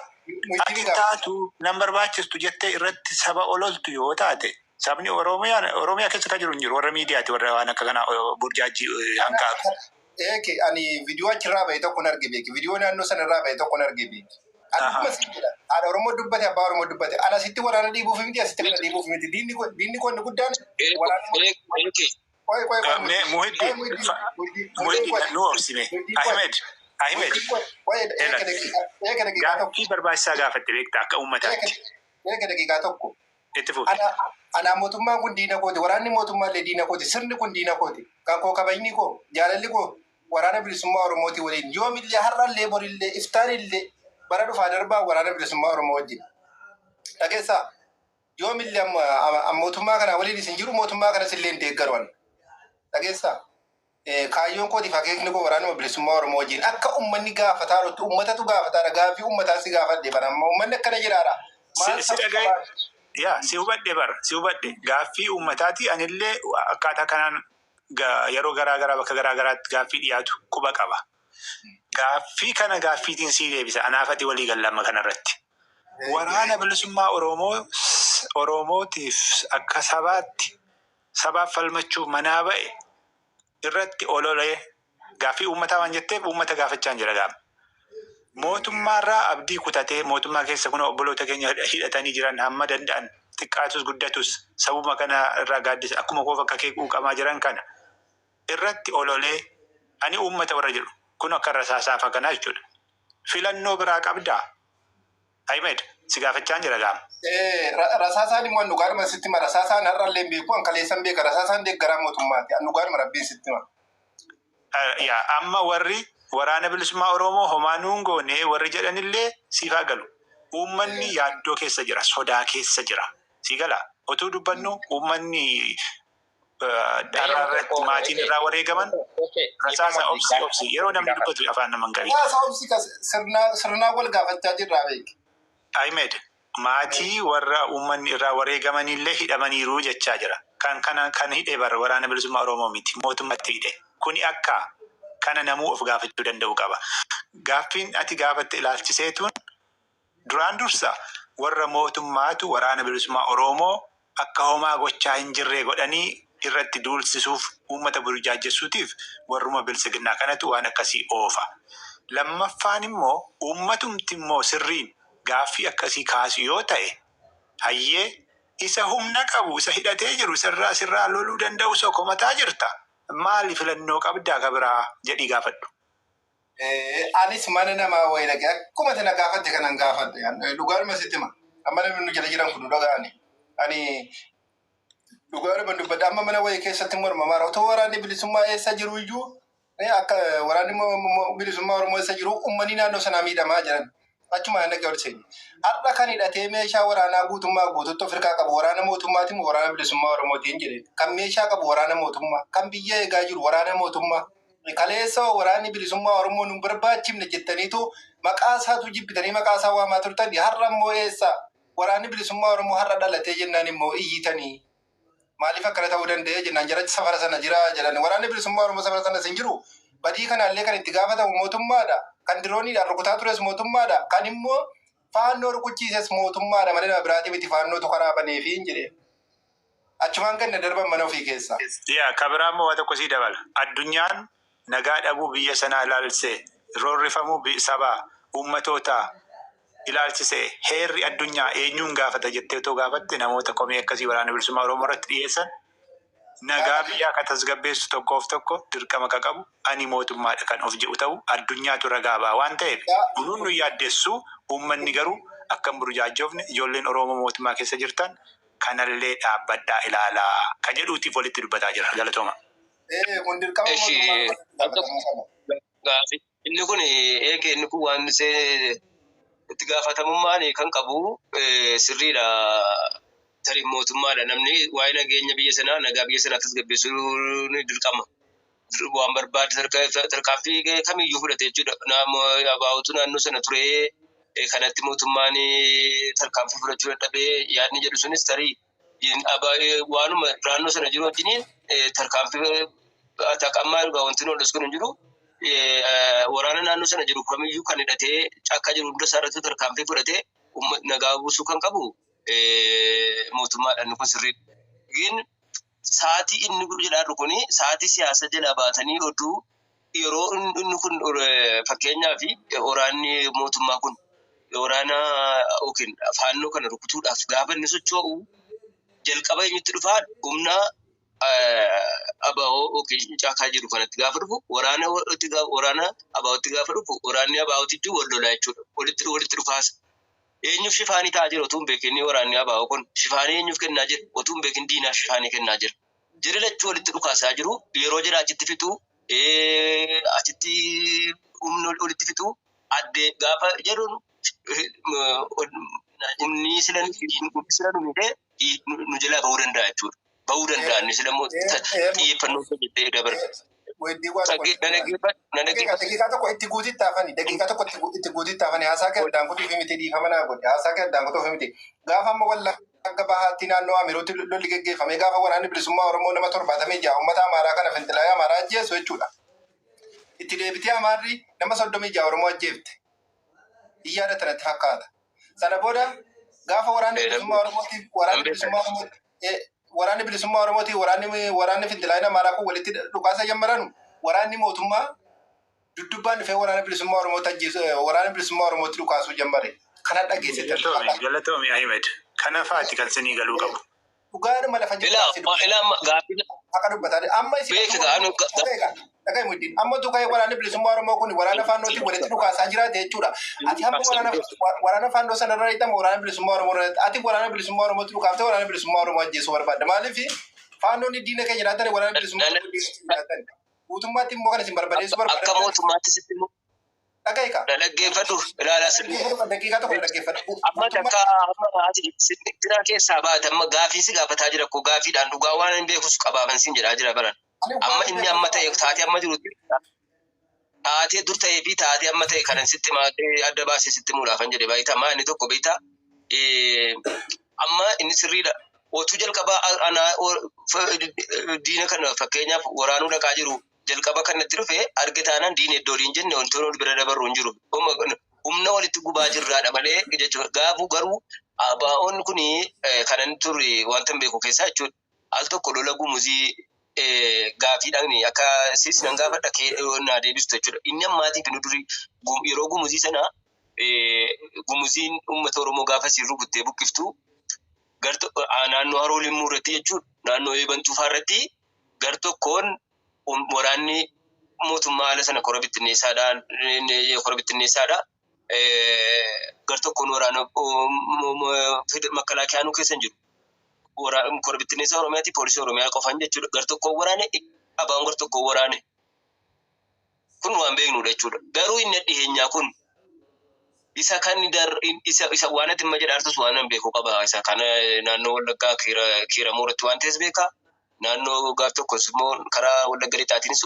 ati taatu nan barbaachistu jettee irratti saba ololtu yoo taate sabni Oromiyaa keessa kan jiru hin jiru warra miidiyaati warra waan akka kana burjaajii hanqaaqu. Ani viidiyoo achirraa bahe tokko hin arge beeki. Viidiyoo naannoo sanarraa bahe tokko hin arge beeki. Haadha Oromoo dubbate abbaa Oromoo dubbate. Ana sitti waraana dhiibuuf miti asitti kana dhiibuuf miti. Diinni kun guddaan Muhiddin nu obsime. Ahmed. Gaaffii barbaachisaa gaafatte beektaa akka uummataatti. Daqiiqaa tokko. Itti fuuti. Anaa mootummaan kun diina kooti. Waraanni mootummaallee diina kooti. Sirni kun diina kooti. Kan koo kabajni koo jaalalli koo waraana bilisummaa Oromooti waliin. Yoomillee har'allee borillee iftaanillee bara dhufaa darbaa waraana bilisummaa Oromoo wajjin. Dhageessaa yoomillee mootummaa kana waliin isin jiru mootummaa kanas illee hin deeggaran. Dhageessaa kaayyoon kootiif akeekni koo waraanuma bilisummaa Oromoo wajjin akka uummanni gaafataa jirtu uummatatu gaafataadha. Gaaffii uummataa si gaafadhe bara amma uummanni akkana jiraadha. Si hubadhe bara si hubadhe gaaffii uummataati anillee akkaataa kanaan yeroo garaagaraa bakka garaagaraatti gaaffii dhiyaatu quba qaba. Gaaffii kana gaaffiitiin sii deebisa anaafati walii gallamma kanarratti. Waraana bilisummaa Oromootiif akka sabaaf falmachuuf manaa ba'e irratti ololee gaaffii uummataa waan jetteef uummata gaafachaa jira gaama. Mootummaarraa abdii kutatee mootummaa keessa kun obboloota keenya hidhatanii jiran hamma danda'an xiqqaatus guddatus sabuma kana irraa gaaddisa akkuma koof akka kee quuqamaa jiran kana irratti ololee ani uummata warra jedhu kun akka rasaasaaf kanaa jechuudha. Filannoo biraa qabdaa? Ahmed si gaafachaa jira gaama. Rasaasaan immoo dhugaadhuma sitti ma rasaasaan har'allee hin beeku kaleessan beeka rasaasaan deeggaraa mootummaati dhugaadhuma rabbiin sitti ma. Amma warri waraana bilisummaa Oromoo homaanuun goonee warri jedhanillee siifaa galu. Uummanni yaaddoo keessa jira, sodaa keessa jira. Si gala otuu dubbannu uummanni daraarratti maatiin irraa wareegaman Rasaasa obsi yeroo namni dubbatu afaan naman garii. Obsi sirnaa wal gaafachaa jirraa beek. Ahmed maatii warra uummanni irraa wareegamanillee hidhamaniiru jechaa jira. Kan hidhee bara waraana bilisummaa Oromoo miti mootummaatti hidhe. Kuni akka kana namuu of gaafachuu danda'u qaba. Gaaffiin ati gaafatte ilaalchiseetuun duraan dursa warra mootummaatu waraana bilisummaa Oromoo akka homaa gochaa hin jirre godhanii irratti duulsisuuf uummata burjaajessuutiif warruma bilisiginnaa kanatu waan akkasii oofa. Lammaffaan immoo uummatumti immoo sirriin gaaffii akkasii kaasu yoo ta'e hayyee isa humna qabu isa hidhatee jiru sirraa loluu danda'u sokomataa jirta. Maali filannoo qabdaa kabiraa jedhii gaafadhu. Anis mana namaa wayii dhaqee akkuma tana gaafatte kanan gaafadhe. Dhugaadhuma sitti hima. Amma namni nu jala jiran kun dhuga'ani. Ani dhugaadhuma dubbadha. Amma mana wayii keessatti mormamaa otoo waraanni bilisummaa eessa jiru iyyuu akka waraanni bilisummaa Oromoo eessa jiru uummanni naannoo sanaa miidhamaa jiran. Achuma hin dhagee olseenye. Har'a kan hidhatee meeshaa waraanaa guutummaa guututti Afrikaa qabu waraana mootummaatii moo waraana bilisummaa Oromootiin jedhe. Kan meeshaa qabu waraana mootummaa. Kan biyya eegaa jiru waraana mootummaa. Kaleessa waraanni bilisummaa Oromoo nu barbaachifne jettaniitu maqaa isaatu jibbitanii maqaa isaa waamaa turtan. Har'a immoo eessa waraanni bilisummaa Oromoo har'a dhalatee jennaan immoo iyyitanii. Maaliif akkana ta'uu danda'e jennaan jara safara sana jira jedhan. Waraanni bilisummaa Oromoo safara sana sin jiru. Badii kanallee kan itti gaafatamu mootummaadha. Kan dirooniidhaan rukutaa tures mootummaadha. Kan immoo faannoo rukuchiises mootummaadha. Malee nama biraatiif itti faannootu karaa baneefi hin jedhe. Achumaan ganna darban mana ofii keessa. Kabiraa immoo waa tokko sii dabala. Addunyaan nagaa dhabuu biyya sanaa ilaalchisee roorrifamuu sabaa uummatoota ilaalchisee heerri addunyaa eenyuun gaafata jettee otoo gaafatte namoota komii akkasii waraana bilisummaa Oromoo irratti dhiyeessan nagaa biyyaa akka tasgabbeessu tokko dirqama qabu ani mootummaadha kan of jedhu ta'u addunyaatu ragaa ba'a waan ta'eef kunuun nu yaaddeessu uummanni garuu akkam burjaajoofne ijoolleen Oromoo mootummaa keessa jirtan kanallee dhaabbadhaa ilaalaa kan jedhuutiif walitti dubbataa jira galatooma. Kun dirqama inni kun waan itti gaafatamummaan kan qabu sirriidha. Tarii mootummaadha namni waa'ee nageenya biyya sanaa nagaa biyya sanaa tasgabbeessuu ni dirqama. Waan barbaade tarkaanfii kamiyyuu fudhate jechuudha. Abaawutu naannoo sana ture kanatti mootummaan tarkaanfii fudhachuu dadhabee yaadni jedhu sunis tarii waanuma naannoo sana jiru wajjiniin tarkaanfii taqammaa dhugaa wanti nu odeessu kun hin jiru. Waraana naannoo sana jiru kamiyyuu kan hidhatee cakka jiru hunda isaarratti tarkaanfii fudhatee nagaa buusuu kan qabu mootummaadhaan kun sirriidha. Gin sa'aatii inni jedhaa kun sa'aatii siyaasa jala baatanii oduu yeroo inni kun fakkeenyaaf waraanni mootummaa kun waraana yookiin faannoo kana rukutuudhaaf gaafa inni socho'u jalqaba eenyutti dhufaa humna abaa'oo yookiin caakaa jiru kanatti gaafa dhufu waraana abaa'ootti gaafa dhufu waraanni abaa'ootitti wal lolaa jechuudha. Walitti dhufaasa. Eenyuuf shifaanii ta'aa jira otuu hin beekin waraanni abaa'oo kun shifaanii eenyuuf kennaa jira otuu hin beekin diinaaf shifaanii kennaa jira. Jiri lachuu walitti dhukaasaa jiru yeroo jira achitti fixu achitti humna walitti fixu addee gaafa jedhuun inni sila numite nu jalaa bahuu danda'a jechuudha. Bahuu danda'a inni sila immoo xiyyeeffannoo jettee dabarsa. Daqiiqaa tokko itti guutitti hafani haasaa keddaan kutuuf miti dhiifamanaa godhe haasaa keddaan kutuuf miti gaafa amma wallagga bahaatti naannoo Amirooti lolli geggeeffame gaafa waraanni bilisummaa Oromoo nama 76 uummata Amaaraa kana finxilaa Amaaraa ajjeesu jechuudha. Itti deebitee Amaarri nama 36 Oromoo ajjeefte. Iyyaada tanatti fakkaata. Sana booda gaafa waraanni bilisummaa Oromooti waraanni finxilaa Amaaraa kun walitti dhukaasa jammaranu waraanni mootummaa duddubbaan dhufee waraana bilisummaa Oromooti ajjeesu waraana bilisummaa Oromooti dhukaasuu jammare. Kana dhageessite. Galatoomi Ahmed. Kana faati kan sinii galuu qabu. Dhugaadhuma lafa gaafii akka dubbataa amma isin dhagaa muddin amma tuqaa waraanni bilisummaa Oromoo kun waraana faannootiin walitti dhukaasaa jiraate jechuudha. Ati hamma waraana faannoo sanarra hidhama waraana bilisummaa Oromoo ati waraana bilisummaa Oromootti dhukaaftee waraana bilisummaa Oromoo ajjeesuu barbaadda. Maaliif faannoonni diina keenya jiraatan waraana bilisummaa Oromoo jiraatan. Guutummaatti immoo kan isin barbadeessu barbaadda. Akka mootummaatti sitti immoo dhaggeeffadhu ilaalaa sirrii. Daqiiqaa tokko dhaggeeffadhu. Amma takka jira keessaa baate amma gaafii si gaafataa jira ko gaafiidhaan dhugaa waan hin beekus qabaaman siin jedhaa jira baran. Amma inni amma ta'e taatee amma jiru taatee dur ta'ee fi taatee amma ta'e kanan sitti maatee adda baasee sitti muudhaafan jedhe baay'ita. Amma inni tokko beektaa amma inni sirriidha. Otuu jalqabaa diina kana fakkeenyaaf waraanuu dhaqaa jiru jalqaba kanatti dhufe arge taanaan diina iddoo hin jenne wantoonni bira dabarru hin jiru. Humna walitti gubaa jirraadha malee jechuudha. Gaafuu garuu abaa'oonni kun kanan turre wanta hin beeku keessaa jechuudha. Al tokko lola gumuzii gaafiidhaan akka siisnan gaafadha naa deebistu jechuudha. Inni ammaatiif nu durii yeroo gumuzii sana gumuziin uummata Oromoo gaafa sirru buttee buqqiftu naannoo Haroo Limmuu irratti jechuudha. Naannoo Eebantuu fa'aarratti gar tokkoon waraanni mootummaa haala sana kora bittinneessaadha. Gar tokkoon waraana makalaakiyaanuu keessa hin jiru. Kora bittinneessaa Oromiyaati poolisii Oromiyaa qofaan jechuudha. Gar tokkoon waraane abaan gar tokkoon waraane. Kun waan beeknudha jechuudha. Garuu inni dhiheenyaa kun isa kan isa waan ati amma jedhaartus waan hin beeku qaba. Isa kana naannoo Wallaggaa Kiiramuu irratti waan ta'es beeka. Naannoo gaaf tokkos immoo karaa Wallagga Lixaatiinis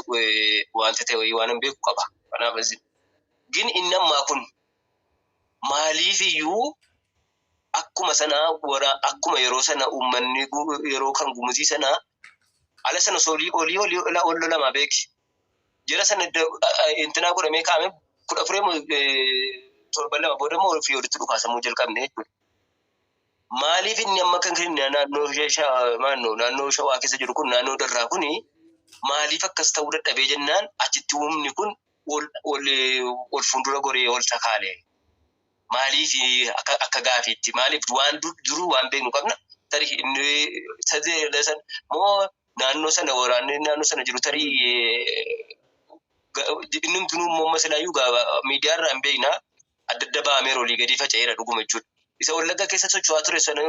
wanta ta'e waan hin beeku qaba. Kanaaf gin inni ammaa kun maaliif iyyuu akkuma sana akkuma yeroo sana uummanni yeroo kan gumuzii sana ala sana olii lama beeki. Jira sana intinaa godhamee kaa'ame 14 booda immoo ofii walitti dhukaasamuu jalqabne jechuudha. Maaliif inni amma kan kenna naannoo Shawaa keessa jiru kun naannoo Darraa kun maaliif akkas ta'uu dadhabee jennaan achitti humni kun ol fuuldura goree ol takaalee. Maaliif akka gaafiitti maaliif waan duruu waan beeknu qabna tarii inni tajaajila moo naannoo sana waraanni naannoo sana jiru tarii inni tunuu immoo masalaayyuu miidiyaa irraa hin beekna adda adda bahamee olii gadi faca'eera dhuguma jechuudha. Isa Wallagga keessa socho'aa ture sana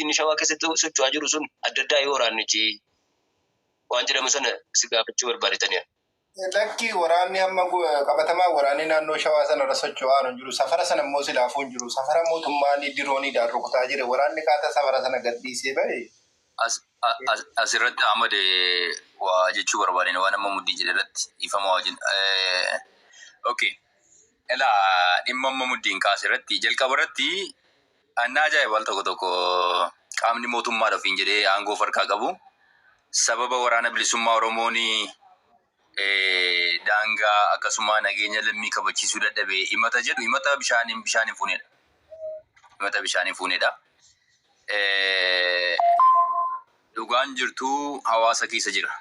inni Shawaa keessatti socho'aa jiru sun adda addaa yoo waraannichi waan jedhamu sana si gaafachuu barbaadetaniidha. Lakki waraanni amma qabatamaa waraanni naannoo Shawaa sana irra socho'aa hin jiru. Safara sana immoo silaafuu hin jiru. Safara mootummaan dirooniidhaan rukutaa jira. Waraanni kaata safara sana gadhiisee bahe. Asirratti Ahmad waa jechuu barbaadeen waan amma muddii jedharratti ifamaa wajjin. Okay. Ilaa dhimma amma muddiin kaasirratti jalqaba irratti annaa ajaa'iba al tokko qaamni mootummaadha ofiin jedhee aangoo farkaa qabu sababa waraana bilisummaa Oromoon daangaa akkasuma nageenya lammii kabachiisuu dadhabee himata jedhu himata bishaaniin fuunedha. Himata bishaaniin fuunedha. Dhugaan jirtuu hawaasa keessa jira.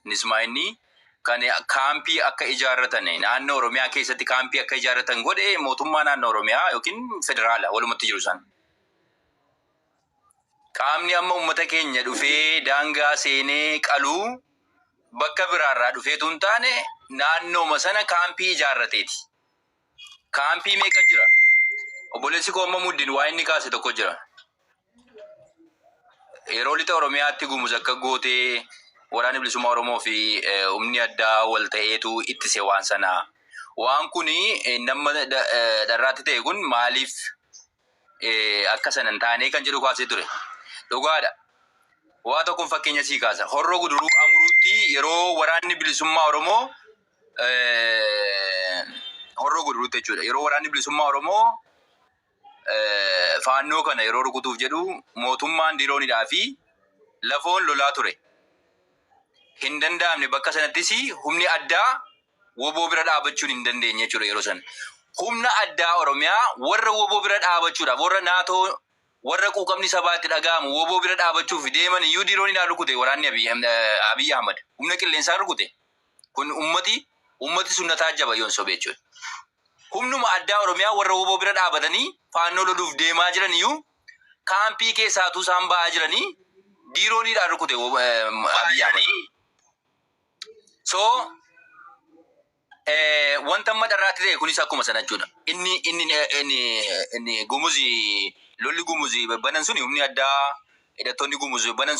Nismaa inni kan kaampii akka ijaarratan naannoo Oromiyaa keessatti kaampii akka ijaarratan godhe mootummaa naannoo Oromiyaa yookiin federaala walumatti jiru san. Qaamni amma uummata keenya dhufee daangaa seenee qaluu bakka biraarraa dhufeetu hin taane naannooma sana kaampii ijaarrateeti. Kaampii meeqa jira? Obboleessi koo amma muddiin waa inni kaase tokko jira. Yeroo lixa Oromiyaatti gumuz akka gootee waraanni bilisummaa Oromoo fi humni addaa wal ta'eetu ittise waan sanaa. Waan kuni nama dharraatti ta'e kun maaliif akka sana hin taane kan jedhu kaasee ture. Dhugaadha. Waa tokkoon fakkeenya sii kaasa. Horroo Guduruu Amuruutti yeroo waraanni bilisummaa Oromoo horroo Guduruutti jechuudha. Yeroo waraanni bilisummaa Oromoo faannoo kana yeroo rukutuuf jedhu mootummaan diroonidhaa fi lafoon lolaa ture. Hin danda'amne bakka sanattis humni addaa woboo bira dhaabachuun hin dandeenye jechuudha yeroo san. Humna addaa Oromiyaa warra woboo bira dhaabachuudhaaf warra naatoo warra quuqamni sabaatti dhaga'amu woboo bira dhaabachuuf deeman iyyuu diroonidhaan rukute waraanni Abiy Ahmad humna qilleensaan rukute. Kun ummati sunnataa jaba yoon sobe jechuudha. Humnuma addaa Oromiyaa warra woboo bira dhaabatanii faannoo loluuf deemaa jiran iyyuu kaampii keessaatuu isaan ba'aa jiranii diroonidhaan rukute Abiy Ahmad. So wanta amma dharraatti ta'e kunis akkuma sana jechuudha. Inni gumuzi lolli gumuzi banan suni humni addaa hidhattoonni gumuzi banan suni